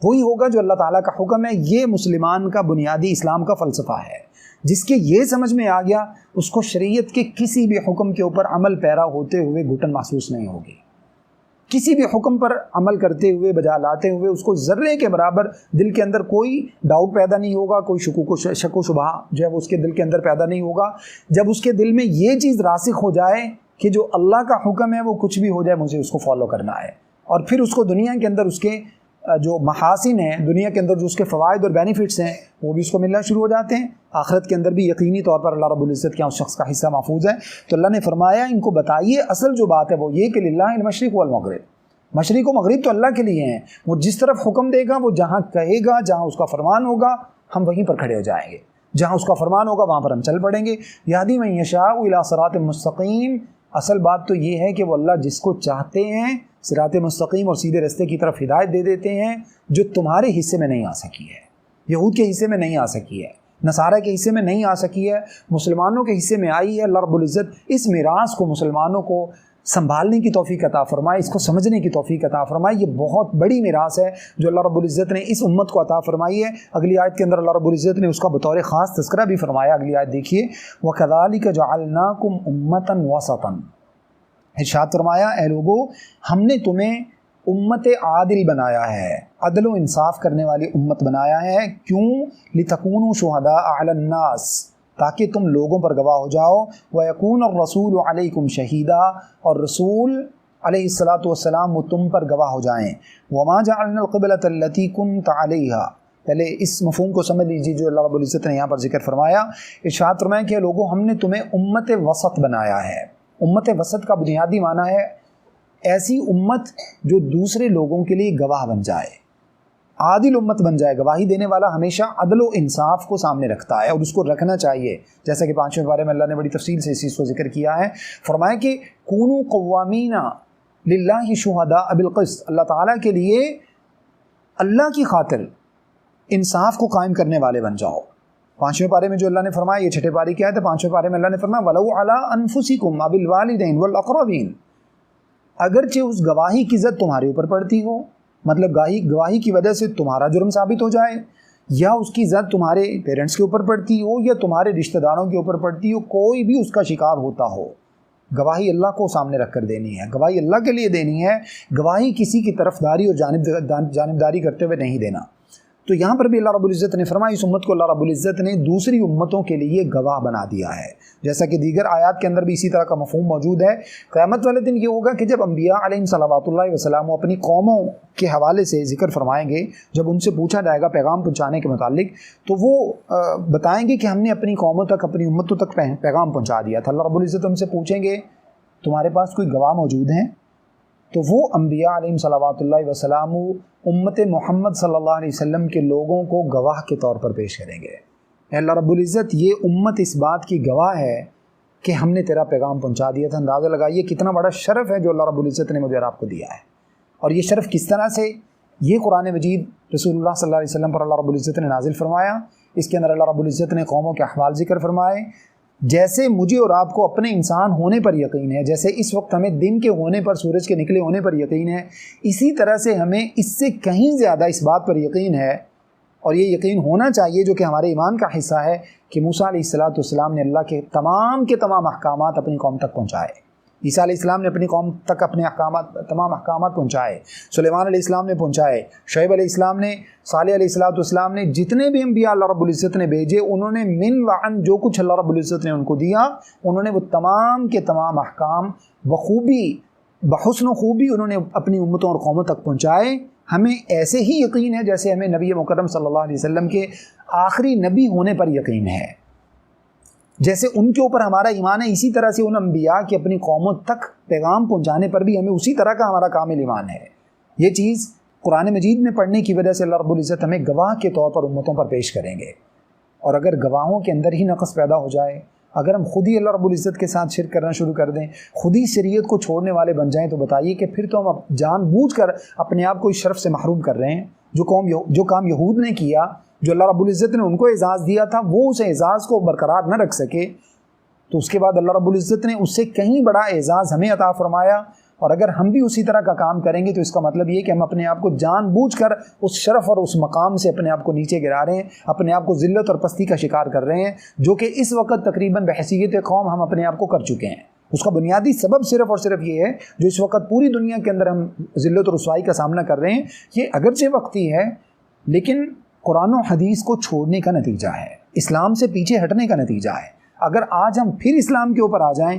وہی ہوگا جو اللہ تعالیٰ کا حکم ہے۔ یہ مسلمان کا بنیادی اسلام کا فلسفہ ہے۔ جس کے یہ سمجھ میں آ گیا اس کو شریعت کے کسی بھی حکم کے اوپر عمل پیرا ہوتے ہوئے گھٹن محسوس نہیں ہوگی، کسی بھی حکم پر عمل کرتے ہوئے بجا لاتے ہوئے اس کو ذرے کے برابر دل کے اندر کوئی ڈاؤٹ پیدا نہیں ہوگا، کوئی شک و شبہ جو ہے وہ اس کے دل کے اندر پیدا نہیں ہوگا۔ جب اس کے دل میں یہ چیز راسخ ہو جائے کہ جو اللہ کا حکم ہے وہ کچھ بھی ہو جائے مجھے اس کو فالو کرنا ہے، اور پھر اس کو دنیا کے اندر اس کے جو محاسن ہیں، دنیا کے اندر جو اس کے فوائد اور بینیفٹس ہیں وہ بھی اس کو ملنا شروع ہو جاتے ہیں، آخرت کے اندر بھی یقینی طور پر اللہ رب العزت کے اس شخص کا حصہ محفوظ ہے۔ تو اللہ نے فرمایا ان کو بتائیے اصل جو بات ہے وہ یہ کہ للہ المشرق والمغرب، مشرق و مغرب تو اللہ کے لیے ہیں، وہ جس طرف حکم دے گا وہ جہاں کہے گا، جہاں اس کا فرمان ہوگا ہم وہیں پر کھڑے ہو جائیں گے، جہاں اس کا فرمان ہوگا وہاں پر ہم چل پڑیں گے۔ یہدی من یشاء الی صراط مستقیم، اصل بات تو یہ ہے کہ وہ اللہ جس کو چاہتے ہیں صراط مستقیم اور سیدھے راستے کی طرف ہدایت دے دیتے ہیں، جو تمہارے حصے میں نہیں آ سکی ہے، یہود کے حصے میں نہیں آ سکی ہے، نصارہ کے حصے میں نہیں آ سکی ہے، مسلمانوں کے حصے میں آئی ہے۔ اللہ رب العزت اس میراث کو مسلمانوں کو سنبھالنے کی توفیق عطا فرمائے، اس کو سمجھنے کی توفیق عطا فرمائے۔ یہ بہت بڑی میراث ہے جو اللہ رب العزت نے اس امت کو عطا فرمائی ہے۔ اگلی آیت کے اندر اللہ رب العزت نے اس کا بطور خاص تذکرہ بھی فرمایا، اگلی آیت دیکھیے، وَكَذَلِكَ جَعَلْنَاكُمْ أُمَّةً وَسَطًا، ارشاد فرمایا اے لوگو ہم نے تمہیں امت عادل بنایا ہے، عدل و انصاف کرنے والی امت بنایا ہے۔ کیوں؟ لِتَكُونُوا شُهَدَاءَ عَلَى النَّاسِ، تاکہ تم لوگوں پر گواہ ہو جاؤ، وَيَكُونَ الرَّسُولُ عَلَيْكُمْ شَهِيدًا، اور رسول علیہ الصلاۃ والسلام وہ تم پر گواہ ہو جائیں۔ وَمَا جَعَلْنَا الْقِبْلَةَ الَّتِي كُنْتَ عَلَيْهَا، پہلے اس مفہوم کو سمجھ لیجیے جو اللہ رب العزت نے یہاں پر ذکر فرمایا۔ ارشاد فرمایا کہ لوگوں ہم نے تمہیں امت وسط بنایا ہے۔ امت وسط کا بنیادی معنی ہے ایسی امت جو دوسرے لوگوں کے لیے گواہ بن جائے، عادل امت بن جائے۔ گواہی دینے والا ہمیشہ عدل و انصاف کو سامنے رکھتا ہے اور اس کو رکھنا چاہیے، جیسا کہ 5ویں پارے میں اللہ نے بڑی تفصیل سے اس چیز کو ذکر کیا ہے۔ فرمایا کہ کونوا قوامین للہ شہداء بالقسط، اللہ تعالیٰ کے لیے اللہ کی خاطر انصاف کو قائم کرنے والے بن جاؤ۔ 5ویں پارے میں جو اللہ نے فرمایا، یہ 6 پارے کی آیت ہے، 5ویں پارے میں اللہ نے فرمایا وَلَوْ عَلَىٰ أَنفُسِكُمْ وَبِالْوَالِدَيْنِ وَالْأَقْرَبِينَ، اگرچہ اس گواہی کی زد تمہارے اوپر پڑتی ہو، مطلب گواہی کی وجہ سے تمہارا جرم ثابت ہو جائے، یا اس کی زد تمہارے پیرنٹس کے اوپر پڑتی ہو یا تمہارے رشتہ داروں کے اوپر پڑتی ہو، کوئی بھی اس کا شکار ہوتا ہو، گواہی اللہ کو سامنے رکھ کر دینی ہے، گواہی اللہ کے لیے دینی ہے، گواہی کسی کی طرفداری اور جانبداری کرتے ہوئے نہیں دینا۔ تو یہاں پر بھی اللہ رب العزت نے فرمایا اس امت کو اللہ رب العزت نے دوسری امتوں کے لیے گواہ بنا دیا ہے، جیسا کہ دیگر آیات کے اندر بھی اسی طرح کا مفہوم موجود ہے۔ قیامت والے دن یہ ہوگا کہ جب انبیاء علیہم صلوات اللہ وسلم اپنی قوموں کے حوالے سے ذکر فرمائیں گے، جب ان سے پوچھا جائے گا پیغام پہنچانے کے متعلق، تو وہ بتائیں گے کہ ہم نے اپنی قوموں تک، اپنی امتوں تک پیغام پہنچا دیا تھا۔ اللہ رب العزت ان سے پوچھیں گے تمہارے پاس کوئی گواہ موجود ہیں؟ تو وہ انبیاء علیہم صلوات اللہ وسلم امت محمد صلی اللہ علیہ وسلم کے لوگوں کو گواہ کے طور پر پیش کریں گے، اے اللہ رب العزت یہ امت اس بات کی گواہ ہے کہ ہم نے تیرا پیغام پہنچا دیا تھا۔ اندازہ لگائیے کتنا بڑا شرف ہے جو اللہ رب العزت نے مجھے اور آپ کو دیا ہے، اور یہ شرف کس طرح سے؟ یہ قرآن مجید رسول اللہ صلی اللہ علیہ وسلم پر اللہ رب العزت نے نازل فرمایا، اس کے اندر اللہ رب العزت نے قوموں کے احوال ذکر فرمائے۔ جیسے مجھے اور آپ کو اپنے انسان ہونے پر یقین ہے، جیسے اس وقت ہمیں دن کے ہونے پر، سورج کے نکلے ہونے پر یقین ہے، اسی طرح سے ہمیں اس سے کہیں زیادہ اس بات پر یقین ہے، اور یہ یقین ہونا چاہیے جو کہ ہمارے ایمان کا حصہ ہے، کہ موسیٰ علیہ السلام نے اللہ کے تمام احکامات اپنی قوم تک پہنچائے، عیسیٰ علیہ السلام نے اپنی قوم تک اپنے تمام احکامات پہنچائے، سلیمان علیہ السلام نے پہنچائے، شعیب علیہ السلام نے، صالح علیہ السلام نے، جتنے بھی انبیاء اللہ رب العزت نے بھیجے انہوں نے من وعن جو کچھ اللہ رب العزت نے ان کو دیا، انہوں نے وہ تمام کے تمام احکام بخوبی، بحسن و خوبی انہوں نے اپنی امتوں اور قوموں تک پہنچائے۔ ہمیں ایسے ہی یقین ہے جیسے ہمیں نبی مکرم صلی اللہ علیہ وسلم کے آخری نبی ہونے پر یقین ہے، جیسے ان کے اوپر ہمارا ایمان ہے، اسی طرح سے ان انبیاء کے اپنی قوموں تک پیغام پہنچانے پر بھی ہمیں اسی طرح کا ہمارا کامل ایمان ہے۔ یہ چیز قرآن مجید میں پڑھنے کی وجہ سے اللہ رب العزت ہمیں گواہ کے طور پر امتوں پر پیش کریں گے، اور اگر گواہوں کے اندر ہی نقص پیدا ہو جائے، اگر ہم خود ہی اللہ رب العزت کے ساتھ شرک کرنا شروع کر دیں، خود ہی شریعت کو چھوڑنے والے بن جائیں، تو بتائیے کہ پھر تو ہم جان بوجھ کر اپنے آپ کو اس شرف سے محروم کر رہے ہیں۔ جو کام یہود نے کیا، جو اللہ رب العزت نے ان کو اعزاز دیا تھا، وہ اس اعزاز کو برقرار نہ رکھ سکے، تو اس کے بعد اللہ رب العزت نے اس سے کہیں بڑا اعزاز ہمیں عطا فرمایا، اور اگر ہم بھی اسی طرح کا کام کریں گے تو اس کا مطلب یہ کہ ہم اپنے آپ کو جان بوجھ کر اس شرف اور اس مقام سے اپنے آپ کو نیچے گرا رہے ہیں، اپنے آپ کو ذلت اور پستی کا شکار کر رہے ہیں، جو کہ اس وقت تقریباً بحیثیت قوم ہم اپنے آپ کو کر چکے ہیں۔ اس کا بنیادی سبب صرف اور صرف یہ ہے جو اس وقت پوری دنیا کے اندر ہم ذلت اور رسوائی کا سامنا کر رہے ہیں، یہ اگرچہ وقتی ہے لیکن قرآن و حدیث کو چھوڑنے کا نتیجہ ہے، اسلام سے پیچھے ہٹنے کا نتیجہ ہے۔ اگر آج ہم پھر اسلام کے اوپر آ جائیں،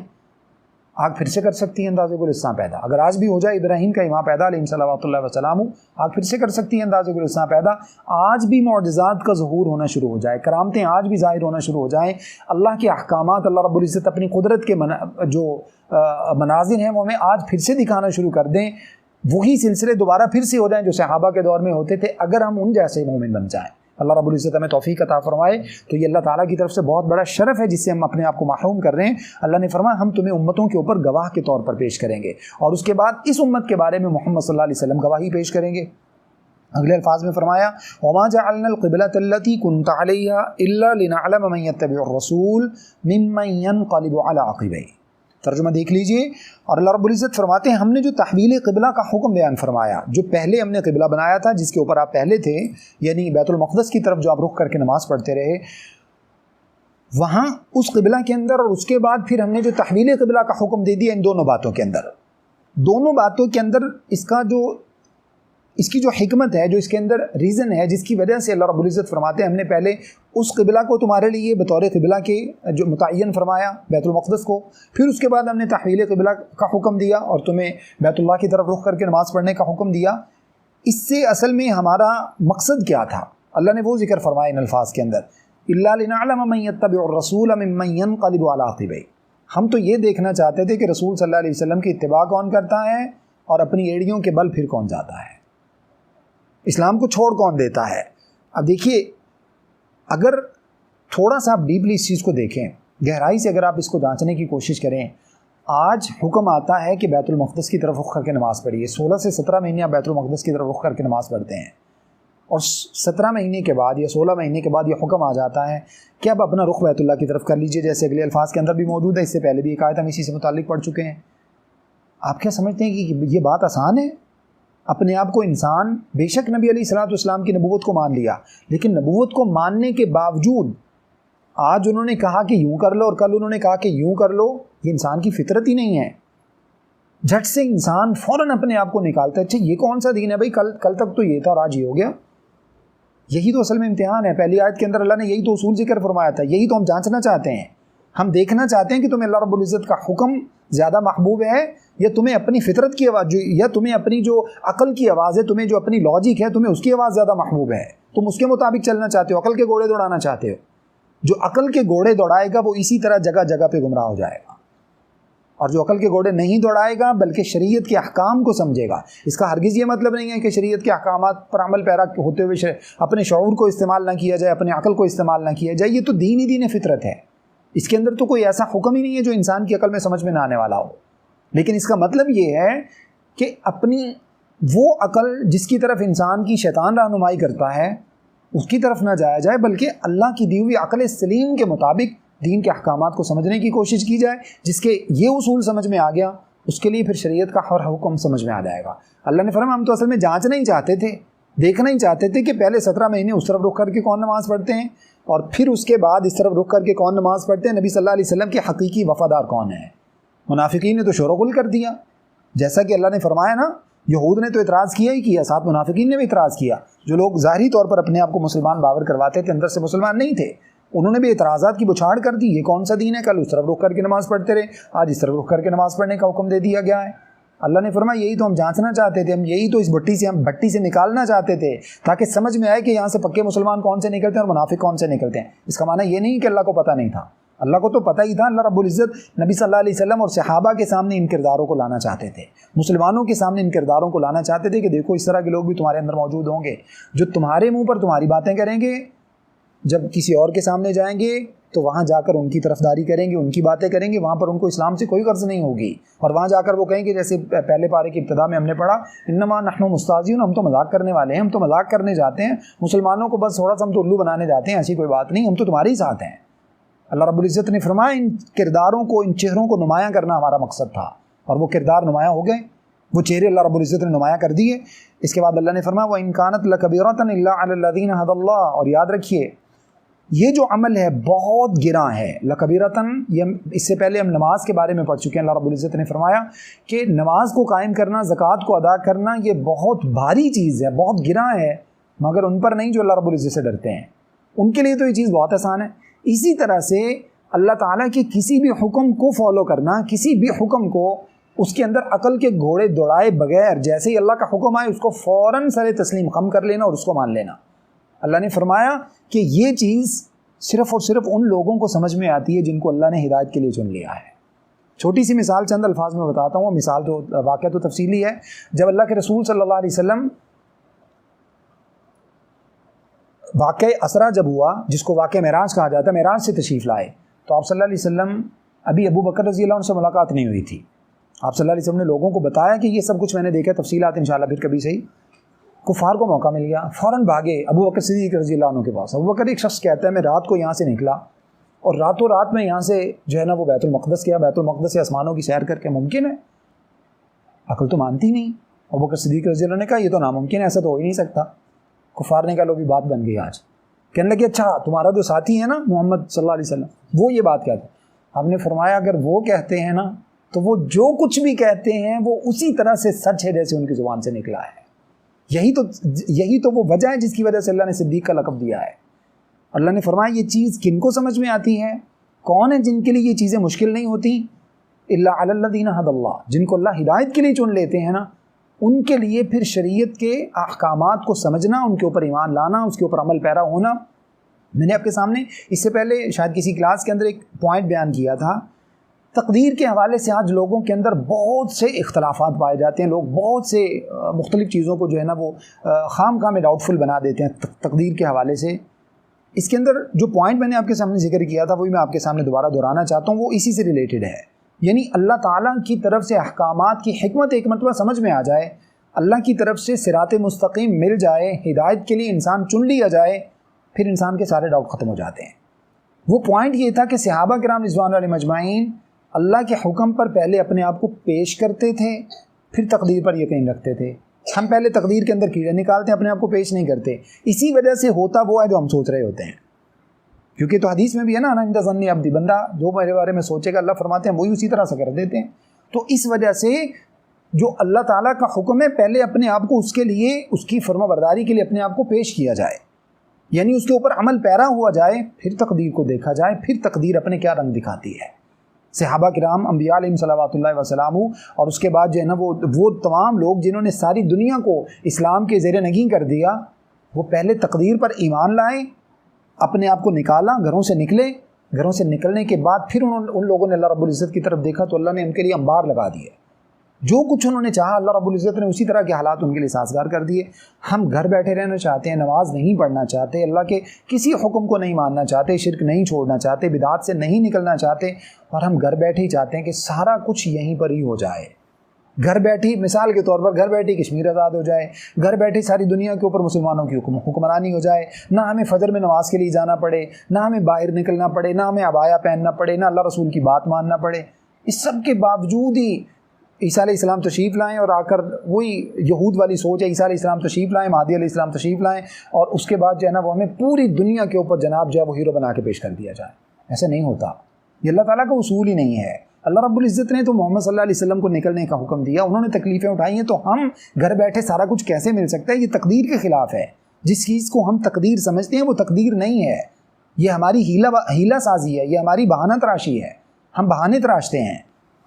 آگ پھر سے کر سکتی ہے اندازے گلستان پیدا۔ اگر آج بھی ہو جائے ابراہیم کا امام پیدا علیہ صلوات اللہ وسلام، آگ پھر سے کر سکتی ہے اندازے گلستان پیدا۔ آج بھی معجزات کا ظہور ہونا شروع ہو جائے، کرامتیں آج بھی ظاہر ہونا شروع ہو جائیں، اللہ کے احکامات، اللہ رب العزت اپنی قدرت کے جو مناظر ہیں وہ ہمیں آج پھر سے دکھانا شروع کر دیں، وہی سلسلے دوبارہ پھر سے ہو جائیں جو صحابہ کے دور میں ہوتے تھے، اگر ہم ان جیسے مومن بن جائیں، اللہ رب العزت ہمیں توفیق عطا فرمائے، تو یہ اللہ تعالیٰ کی طرف سے بہت بڑا شرف ہے جس سے ہم اپنے آپ کو محروم کر رہے ہیں۔ اللہ نے فرمایا ہم تمہیں امتوں کے اوپر گواہ کے طور پر پیش کریں گے، اور اس کے بعد اس امت کے بارے میں محمد صلی اللہ علیہ وسلم گواہی پیش کریں گے۔ اگلے الفاظ میں فرمایا وَمَا جَعَلْنَا الْقِبْلَةَ الَّتِي كُنْتَ عَلَيْهَا إِلَّا لِنَعْلَمَ مَن يَتَّبِعُ الرَّسُولَ مِمَّن يَنقَلِبُ عَلَىٰ عَقِبَيْهِ۔ ترجمہ دیکھ لیجئے، اور اللہ رب العزت فرماتے ہیں ہم نے جو تحویل قبلہ کا حکم بیان فرمایا، جو پہلے ہم نے قبلہ بنایا تھا جس کے اوپر آپ پہلے تھے، یعنی بیت المقدس کی طرف جو آپ رخ کر کے نماز پڑھتے رہے، وہاں اس قبلہ کے اندر، اور اس کے بعد پھر ہم نے جو تحویل قبلہ کا حکم دے دیا ان دونوں باتوں کے اندر، دونوں باتوں کے اندر اس کی جو حکمت ہے، جو اس کے اندر ریزن ہے جس کی وجہ سے اللہ رب العزت فرماتے ہیں ہم نے پہلے اس قبلہ کو تمہارے لیے بطور قبلہ کے جو متعین فرمایا بیت المقدس کو، پھر اس کے بعد ہم نے تحویل قبلہ کا حکم دیا اور تمہیں بیت اللہ کی طرف رخ کر کے نماز پڑھنے کا حکم دیا۔ اس سے اصل میں ہمارا مقصد کیا تھا؟ اللہ نے وہ ذکر فرمایا ان الفاظ کے اندر، إِلَّا لِنَعْلَمَ مَن يَتَّبِعُ الرَّسُولَ مِمَّن يَنقَلِبُ عَلَىٰ عَقِبَيْهِ۔ ہم تو یہ دیکھنا چاہتے تھے کہ رسول صلی اللہ علیہ وسلم کی اتباع کون کرتا ہے اور اپنی ایڑیوں کے بل پھر کون جاتا ہے، اسلام کو چھوڑ کون دیتا ہے۔ اب دیکھیے، اگر تھوڑا سا آپ ڈیپلی اس چیز کو دیکھیں، گہرائی سے اگر آپ اس کو جانچنے کی کوشش کریں، آج حکم آتا ہے کہ بیت المقدس کی طرف رخ کر کے نماز پڑھیے، 16 سے 17 مہینے آپ بیت المقدس کی طرف رخ کر کے نماز پڑھتے ہیں، اور 17 مہینے کے بعد یا 16 مہینے کے بعد یہ حکم آ جاتا ہے کہ اب اپنا رخ بیت اللہ کی طرف کر لیجئے، جیسے اگلے الفاظ کے اندر بھی موجود ہے، اس سے پہلے بھی ایک آیت ہم اسی سے متعلق پڑھ چکے ہیں۔ آپ کیا سمجھتے ہیں کہ یہ بات آسان ہے؟ اپنے آپ کو انسان، بے شک نبی علیہ الصلوۃ والسلام کی نبوت کو مان لیا، لیکن نبوت کو ماننے کے باوجود آج انہوں نے کہا کہ یوں کر لو اور کل انہوں نے کہا کہ یوں کر لو، یہ انسان کی فطرت ہی نہیں ہے۔ جھٹ سے انسان فوراً اپنے آپ کو نکالتا ہے، اچھا یہ کون سا دین ہے بھائی، کل تک تو یہ تھا اور آج یہ ہو گیا۔ یہی تو اصل میں امتحان ہے۔ پہلی آیت کے اندر اللہ نے یہی تو اصول ذکر فرمایا تھا، یہی تو ہم جانچنا چاہتے ہیں، ہم دیکھنا چاہتے ہیں کہ تمہیں اللہ رب العزت کا حکم زیادہ محبوب ہے یا تمہیں اپنی فطرت کی آواز، یا تمہیں اپنی جو عقل کی آواز ہے، تمہیں جو اپنی لاجک ہے، تمہیں اس کی آواز زیادہ محبوب ہے، تم اس کے مطابق چلنا چاہتے ہو، عقل کے گھوڑے دوڑانا چاہتے ہو۔ جو عقل کے گھوڑے دوڑائے گا وہ اسی طرح جگہ جگہ پہ گمراہ ہو جائے گا، اور جو عقل کے گھوڑے نہیں دوڑائے گا بلکہ شریعت کے احکام کو سمجھے گا۔ اس کا ہرگز یہ مطلب نہیں ہے کہ شریعت کے احکامات پر عمل پیرا ہوتے ہوئے اپنے شعور کو استعمال نہ کیا جائے، اپنے عقل کو استعمال نہ کیا جائے، یہ تو دین ہی دین فطرت ہے، اس کے اندر تو کوئی ایسا حکم ہی نہیں ہے جو انسان کی عقل میں سمجھ میں نہ آنے والا ہو۔ لیکن اس کا مطلب یہ ہے کہ اپنی وہ عقل جس کی طرف انسان کی شیطان رہنمائی کرتا ہے اس کی طرف نہ جایا جائے، بلکہ اللہ کی دی ہوئی عقل سلیم کے مطابق دین کے احکامات کو سمجھنے کی کوشش کی جائے۔ جس کے یہ اصول سمجھ میں آ گیا اس کے لیے پھر شریعت کا ہر حکم سمجھ میں آ جائے گا۔ اللہ نے فرمایا ہم تو اصل میں جانچنا ہی چاہتے تھے، دیکھنا ہی چاہتے تھے کہ پہلے 17 مہینے اس طرف رخ کر کے کون نماز پڑھتے ہیں، اور پھر اس کے بعد اس طرف رخ کر کے کون نماز پڑھتے ہیں، نبی صلی اللہ علیہ وسلم کے حقیقی وفادار کون ہیں۔ منافقین نے تو شور و غل کر دیا، جیسا کہ اللہ نے فرمایا نا، یہود نے تو اعتراض کیا ہی کیا، ساتھ منافقین نے بھی اعتراض کیا۔ جو لوگ ظاہری طور پر اپنے آپ کو مسلمان باور کرواتے تھے، اندر سے مسلمان نہیں تھے، انہوں نے بھی اعتراضات کی بچھاڑ کر دی، یہ کون سا دین ہے، کل اس طرف رخ کر کے نماز پڑھتے رہے، آج اس طرف رخ کر کے نماز پڑھنے کا حکم دے دیا گیا ہے۔ اللہ نے فرمایا یہی تو ہم جانچنا چاہتے تھے، ہم یہی تو اس بھٹی سے نکالنا چاہتے تھے، تاکہ سمجھ میں آئے کہ یہاں سے پکے مسلمان کون سے نکلتے ہیں اور منافق کون سے نکلتے ہیں۔ اس کا معنی یہ نہیں کہ اللہ کو پتہ نہیں تھا، اللہ کو تو پتہ ہی تھا، اللہ رب العزت نبی صلی اللہ علیہ وسلم اور صحابہ کے سامنے ان کرداروں کو لانا چاہتے تھے، مسلمانوں کے سامنے ان کرداروں کو لانا چاہتے تھے کہ دیکھو اس طرح کے لوگ بھی تمہارے اندر موجود ہوں گے جو تمہارے منہ پر تمہاری باتیں کریں گے، جب کسی اور کے سامنے جائیں گے تو وہاں جا کر ان کی طرفداری کریں گے، ان کی باتیں کریں گے، وہاں پر ان کو اسلام سے کوئی غرض نہیں ہوگی، اور وہاں جا کر وہ کہیں گے جیسے پہلے پارے کی ابتدا میں ہم نے پڑھا انما نحن مستہزئون، ہم تو مذاق کرنے والے ہیں، ہم تو مذاق کرنے جاتے ہیں، مسلمانوں کو بس تھوڑا سا ہم تو الو بنانے جاتے ہیں، ایسی کوئی بات نہیں، ہم تو تمہارے ہی ساتھ ہیں۔ اللہ رب العزت نے فرمایا ان کرداروں کو، ان چہروں کو نمایاں کرنا ہمارا مقصد تھا، اور وہ کردار نمایاں ہو گئے، وہ چہرے اللہ رب العزت نے نمایاں کر دیے۔ اس کے بعد اللہ نے فرمایا وَإِن كَانَتْ لَكَبِيرَةً إِلَّا عَلَى الَّذِينَ هَدَى اللَّهُ، اور یاد رکھیے یہ جو عمل ہے بہت گراں ہے، لَكَبِيرَةً، یہ اس سے پہلے ہم نماز کے بارے میں پڑھ چکے ہیں، اللہ رب العزت نے فرمایا کہ نماز کو قائم کرنا، زکوٰۃ کو ادا کرنا یہ بہت بھاری چیز ہے، بہت گراں ہے، مگر ان پر نہیں جو اللہ رب العزت سے ڈرتے ہیں، ان کے لیے تو یہ چیز بہت آسان ہے۔ اسی طرح سے اللہ تعالیٰ کے کسی بھی حکم کو فالو کرنا، کسی بھی حکم کو اس کے اندر عقل کے گھوڑے دوڑائے بغیر جیسے ہی اللہ کا حکم آئے اس کو فوراً سر تسلیم خم کر لینا اور اس کو مان لینا۔ اللہ نے فرمایا کہ یہ چیز صرف اور صرف ان لوگوں کو سمجھ میں آتی ہے جن کو اللہ نے ہدایت کے لیے چن لیا ہے۔ چھوٹی سی مثال چند الفاظ میں بتاتا ہوں، مثال تو واقعہ تو تفصیلی ہے۔ جب اللہ کے رسول صلی اللہ علیہ وسلم واقعہ اسرا جب ہوا، جس کو واقعہ معراج کہا جاتا ہے، معراج سے تشریف لائے تو آپ صلی اللہ علیہ وسلم ابھی ابو بکر رضی اللہ عنہ سے ملاقات نہیں ہوئی تھی۔ آپ صلی اللہ علیہ وسلم نے لوگوں کو بتایا کہ یہ سب کچھ میں نے دیکھا، تفصیلات انشاءاللہ پھر کبھی صحیح۔ کفار کو موقع مل گیا، فوراً بھاگے ابو بکر صدیق رضی اللہ عنہ کے پاس۔ ابو بکر ایک شخص کہتا ہے میں رات کو یہاں سے نکلا اور راتوں رات میں یہاں سے جو ہے نا وہ بیت المقدس گیا، بیت المقدس سے آسمانوں کی سیر کر کے ممکن ہے؟ عقل تو مانتی نہیں۔ ابو بکر صدیق رضی اللہ نے کہا یہ تو ناممکن ہے، ایسا تو ہو ہی نہیں سکتا۔ کفار نے کہا لو بھی بات بن گئی آج۔ کہنے لگے اچھا تمہارا جو ساتھی ہے نا محمد صلی اللہ علیہ وسلم وہ یہ بات کہتے ہیں۔ آپ نے فرمایا اگر وہ کہتے ہیں نا تو وہ جو کچھ بھی کہتے ہیں وہ اسی طرح سے سچ ہے جیسے ان کی زبان سے نکلا ہے۔ یہی تو وہ وجہ ہے جس کی وجہ سے اللہ نے صدیق کا لقب دیا ہے۔ اللہ نے فرمایا یہ چیز کن کو سمجھ میں آتی ہے؟ کون ہے جن کے لیے یہ چیزیں مشکل نہیں ہوتی؟ الا علی الذین ھدی اللہ، جن کو اللہ ہدایت کے لیے چن لیتے ہیں نا، ان کے لیے پھر شریعت کے احکامات کو سمجھنا، ان کے اوپر ایمان لانا، اس کے اوپر عمل پیرا ہونا۔ میں نے آپ کے سامنے اس سے پہلے شاید کسی کلاس کے اندر ایک پوائنٹ بیان کیا تھا، تقدیر کے حوالے سے آج لوگوں کے اندر بہت سے اختلافات پائے جاتے ہیں، لوگ بہت سے مختلف چیزوں کو جو ہے نا وہ خام میں ڈاؤٹ فل بنا دیتے ہیں تقدیر کے حوالے سے۔ اس کے اندر جو پوائنٹ میں نے آپ کے سامنے ذکر کیا تھا وہی میں آپ کے سامنے دوبارہ دہرانا چاہتا ہوں، وہ اسی سے ریلیٹڈ ہے۔ یعنی اللہ تعالیٰ کی طرف سے احکامات کی حکمت ایک مرتبہ سمجھ میں آ جائے، اللہ کی طرف سے صراط مستقیم مل جائے، ہدایت کے لیے انسان چن لیا جائے، پھر انسان کے سارے ڈاؤٹ ختم ہو جاتے ہیں۔ وہ پوائنٹ یہ تھا کہ صحابہ کرام رضوان علیہم اجمعین اللہ کے حکم پر پہلے اپنے آپ کو پیش کرتے تھے، پھر تقدیر پر یقین رکھتے تھے۔ ہم پہلے تقدیر کے اندر کیڑے نکالتے ہیں، اپنے آپ کو پیش نہیں کرتے، اسی وجہ سے ہوتا وہ ہے جو ہم سوچ رہے ہوتے ہیں۔ کیونکہ تو حدیث میں بھی ہے نا انا عند ظن عبدی، بندہ جو میرے بارے میں سوچے گا اللہ فرماتے ہیں وہی اسی طرح سے کر دیتے ہیں۔ تو اس وجہ سے جو اللہ تعالیٰ کا حکم ہے پہلے اپنے آپ کو اس کے لیے، اس کی فرما برداری کے لیے اپنے آپ کو پیش کیا جائے، یعنی اس کے اوپر عمل پیرا ہوا جائے، پھر تقدیر کو دیکھا جائے، پھر تقدیر اپنے کیا رنگ دکھاتی ہے۔ صحابہ کرام انبیاء علیہم صلوات اللہ وسلامہ اور اس کے بعد جو ہے نا وہ تمام لوگ جنہوں نے ساری دنیا کو اسلام کے زیر نگین کر دیا، وہ پہلے تقدیر پر ایمان لائے، اپنے آپ کو نکالا، گھروں سے نکلے، گھروں سے نکلنے کے بعد پھر ان لوگوں نے اللہ رب العزت کی طرف دیکھا تو اللہ نے ان کے لیے انبار لگا دیے، جو کچھ انہوں نے چاہا اللہ رب العزت نے اسی طرح کے حالات ان کے لیے سازگار کر دیے۔ ہم گھر بیٹھے رہنا چاہتے ہیں، نماز نہیں پڑھنا چاہتے، اللہ کے کسی حکم کو نہیں ماننا چاہتے، شرک نہیں چھوڑنا چاہتے، بدعات سے نہیں نکلنا چاہتے، اور ہم گھر بیٹھے ہی چاہتے ہیں کہ سارا کچھ یہیں پر ہی ہو جائے۔ گھر بیٹھی مثال کے طور پر گھر بیٹھی کشمیر آزاد ہو جائے، گھر بیٹھے ساری دنیا کے اوپر مسلمانوں کی حکمرانی ہو جائے، نہ ہمیں فجر میں نماز کے لیے جانا پڑے، نہ ہمیں باہر نکلنا پڑے، نہ ہمیں عبایا پہننا پڑے، نہ اللہ رسول کی بات ماننا پڑے۔ اس سب کے باوجود ہی عیسیٰ علیہ السلام تشریف لائیں اور آ کر وہی یہود والی سوچ ہے، عیسیٰ علیہ السلام تشریف لائیں، مہدی علیہ السلام تشریف لائیں، اور اس کے بعد جو ہے نا وہ ہمیں پوری دنیا کے اوپر جناب جو ہے وہ ہیرو بنا کے پیش کر دیا جائے۔ ایسا نہیں ہوتا، یہ اللہ تعالیٰ کا اصول ہی نہیں ہے۔ اللہ رب العزت نے تو محمد صلی اللہ علیہ وسلم کو نکلنے کا حکم دیا، انہوں نے تکلیفیں اٹھائی ہیں، تو ہم گھر بیٹھے سارا کچھ کیسے مل سکتا ہے؟ یہ تقدیر کے خلاف ہے۔ جس چیز کو ہم تقدیر سمجھتے ہیں وہ تقدیر نہیں ہے، یہ ہماری ہیلہ سازی ہے، یہ ہماری بہانہ تراشی ہے، ہم بہانے تراشتے ہیں۔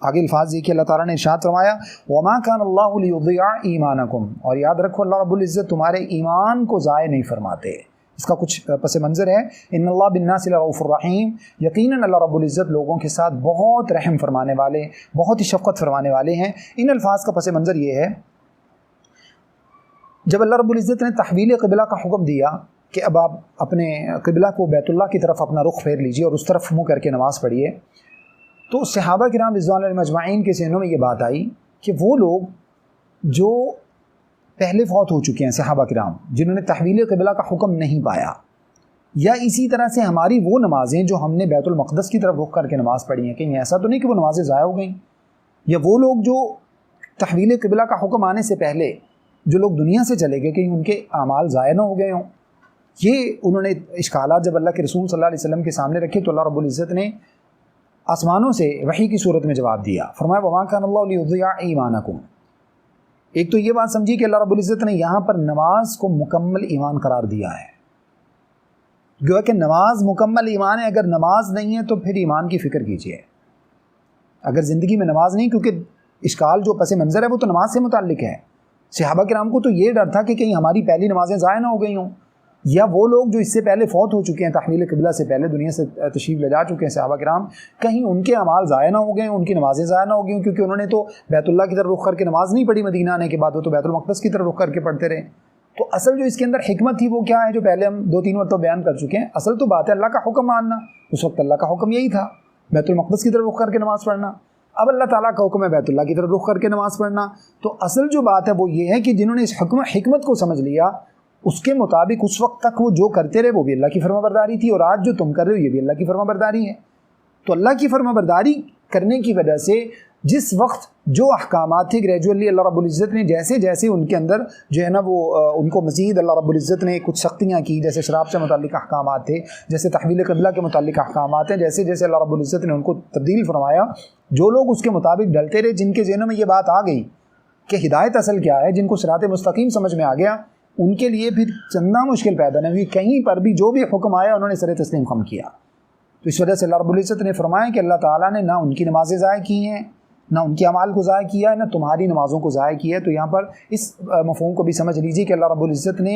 آگے الفاظ دیکھیے، اللہ تعالیٰ نے ارشاد فرمایا وَمَا كَانَ اللَّهُ لِيُضِيعَ إِيمَانَكُمْ، اور یاد رکھو اللہ رب العزت تمہارے ایمان کو ضائع نہیں فرماتے۔ اس کا کچھ پس منظر ہے، ان اللہ بالناس لرؤوف الرحیم، یقیناً اللہ رب العزت لوگوں کے ساتھ بہت رحم فرمانے والے، بہت ہی شفقت فرمانے والے ہیں۔ ان الفاظ کا پس منظر یہ ہے، جب اللہ رب العزت نے تحویل قبلہ کا حکم دیا کہ اب آپ اپنے قبلہ کو بیت اللہ کی طرف اپنا رخ پھیر لیجیے اور اس طرف منہ کر کے نماز پڑھیے، تو صحابہ کرام رضوان اللہ مجمعین کے ذہنوں میں یہ بات آئی کہ وہ لوگ جو پہلے فوت ہو چکے ہیں، صحابہ کرام جنہوں نے تحویل قبلہ کا حکم نہیں پایا، یا اسی طرح سے ہماری وہ نمازیں جو ہم نے بیت المقدس کی طرف رخ کر کے نماز پڑھی ہیں، کہیں ایسا تو نہیں کہ وہ نمازیں ضائع ہو گئیں، یا وہ لوگ جو تحویل قبلہ کا حکم آنے سے پہلے جو لوگ دنیا سے چلے گئے کہیں ان کے اعمال ضائع نہ ہو گئے ہوں۔ یہ انہوں نے اشکالات جب اللہ کے رسول صلی اللہ علیہ وسلم کے سامنے رکھے تو اللہ رب العزت نے آسمانوں سے وحی کی صورت میں جواب دیا، فرمایا وَمَا كَانَ اللَّهُ لِيُضِيعَ ایمانَكُمْ۔ ایک تو یہ بات سمجھی کہ اللہ رب العزت نے یہاں پر نماز کو مکمل ایمان قرار دیا ہے، گویا کہ نماز مکمل ایمان ہے، اگر نماز نہیں ہے تو پھر ایمان کی فکر کیجیے۔ اگر زندگی میں نماز نہیں، کیونکہ اشکال جو پس منظر ہے وہ تو نماز سے متعلق ہے، صحابہ کرام کو تو یہ ڈر تھا کہ کہیں ہماری پہلی نمازیں ضائع نہ ہو گئی ہوں، یا وہ لوگ جو اس سے پہلے فوت ہو چکے ہیں، تحویل قبلہ سے پہلے دنیا سے تشریف لے جا چکے ہیں صحابہ کرام، کہیں ان کے اعمال ضائع نہ ہو گئے، ان کی نمازیں ضائع نہ ہو گئی، کیونکہ انہوں نے تو بیت اللہ کی طرف رخ کر کے نماز نہیں پڑھی مدینہ آنے کے بعد، وہ تو بیت المقدس کی طرف رخ کر کے پڑھتے رہے۔ تو اصل جو اس کے اندر حکمت تھی وہ کیا ہے، جو پہلے ہم 2-3 مرتبہ بیان کر چکے ہیں۔ اصل تو بات ہے اللہ کا حکم ماننا، اس وقت اللہ کا حکم یہی تھا بیت المقدس کی طرف رخ کر کے نماز پڑھنا، اب اللہ تعالیٰ کا حکم ہے بیت اللہ کی طرف رخ کر کے نماز پڑھنا۔ تو اصل جو بات ہے وہ یہ ہے کہ جنہوں نے اس حکمت کو سمجھ لیا، اس کے مطابق اس وقت تک وہ جو کرتے رہے وہ بھی اللہ کی فرما برداری تھی، اور آج جو تم کر رہے ہو یہ بھی اللہ کی فرما برداری ہے۔ تو اللہ کی فرما برداری کرنے کی وجہ سے جس وقت جو احکامات تھے گریجولی اللہ رب العزت نے جیسے جیسے ان کے اندر جو ہے نا وہ ان کو مزید اللہ رب العزت نے کچھ سختیاں کی، جیسے شراب سے متعلق احکامات تھے، جیسے تحویل قبلہ کے متعلق احکامات ہیں، جیسے جیسے اللہ رب العزت نے ان کو تبدیل فرمایا، جو لوگ اس کے مطابق ڈلتے رہے، جن کے ذہنوں میں یہ بات آ گئی کہ ہدایت اصل کیا ہے، جن کو صراط مستقیم سمجھ میں آ گیا، ان کے لیے پھر چندہ مشکل پیدا نہیں ہوئی، کہیں پر بھی جو بھی حکم آیا انہوں نے سر تسلیم خم کیا۔ تو اس وجہ سے اللہ رب العزت نے فرمایا کہ اللہ تعالیٰ نے نہ ان کی نمازیں ضائع کی ہیں، نہ ان کے اعمال کو ضائع کیا ہے، نہ تمہاری نمازوں کو ضائع کیا ہے۔ تو یہاں پر اس مفہوم کو بھی سمجھ لیجیے کہ اللہ رب العزت نے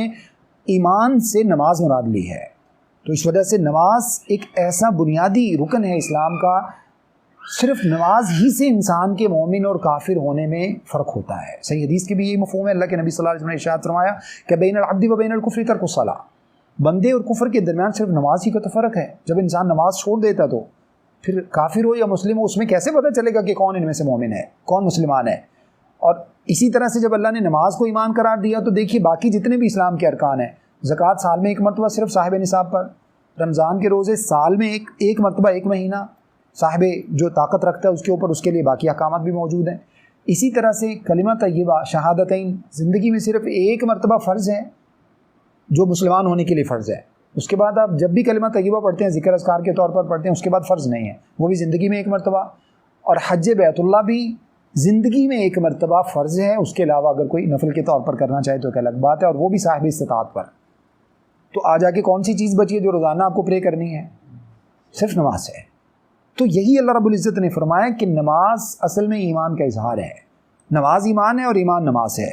ایمان سے نماز مراد لی ہے۔ تو اس وجہ سے نماز ایک ایسا بنیادی رکن ہے اسلام کا، صرف نماز ہی سے انسان کے مومن اور کافر ہونے میں فرق ہوتا ہے۔ صحیح حدیث کی بھی یہی مفہوم ہے، اللہ کے نبی صلی اللہ علیہ وسلم نے ارشاد فرمایا کہ بین العبد و بین الکفر ترک الصلاۃ، بندے اور کفر کے درمیان صرف نماز ہی کا تو فرق ہے۔ جب انسان نماز چھوڑ دیتا تو پھر کافر ہو یا مسلم ہو، اس میں کیسے پتہ چلے گا کہ کون ان میں سے مومن ہے، کون مسلمان ہے؟ اور اسی طرح سے جب اللہ نے نماز کو ایمان قرار دیا تو دیکھیے باقی جتنے بھی اسلام کے ارکان ہیں، زکوٰۃ سال میں ایک مرتبہ صرف صاحب نصاب پر، رمضان کے روزے سال میں ایک مرتبہ ایک مہینہ، صاحب جو طاقت رکھتا ہے اس کے اوپر، اس کے لیے باقی احکامات بھی موجود ہیں۔ اسی طرح سے کلمہ طیبہ شہادتین زندگی میں صرف ایک مرتبہ فرض ہے، جو مسلمان ہونے کے لیے فرض ہے۔ اس کے بعد آپ جب بھی کلمہ طیبہ پڑھتے ہیں ذکر اذکار کے طور پر پڑھتے ہیں، اس کے بعد فرض نہیں ہے، وہ بھی زندگی میں ایک مرتبہ۔ اور حج بیت اللہ بھی زندگی میں ایک مرتبہ فرض ہے، اس کے علاوہ اگر کوئی نفل کے طور پر کرنا چاہے تو ایک الگ بات ہے، اور وہ بھی صاحب استطاعت پر۔ تو آ جا کے کون سی چیز بچی ہے جو روزانہ آپ کو پرے کرنی ہے؟ صرف نماز ہے۔ تو یہی اللہ رب العزت نے فرمایا کہ نماز اصل میں ایمان کا اظہار ہے، نماز ایمان ہے اور ایمان نماز ہے۔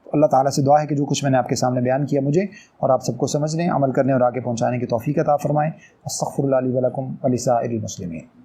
اللہ تعالیٰ سے دعا ہے کہ جو کچھ میں نے آپ کے سامنے بیان کیا مجھے اور آپ سب کو سمجھنے، عمل کرنے اور آگے پہنچانے کی توفیق عطا فرمائے۔ استغفر اللہ لی ولکم ولسائر المسلمین۔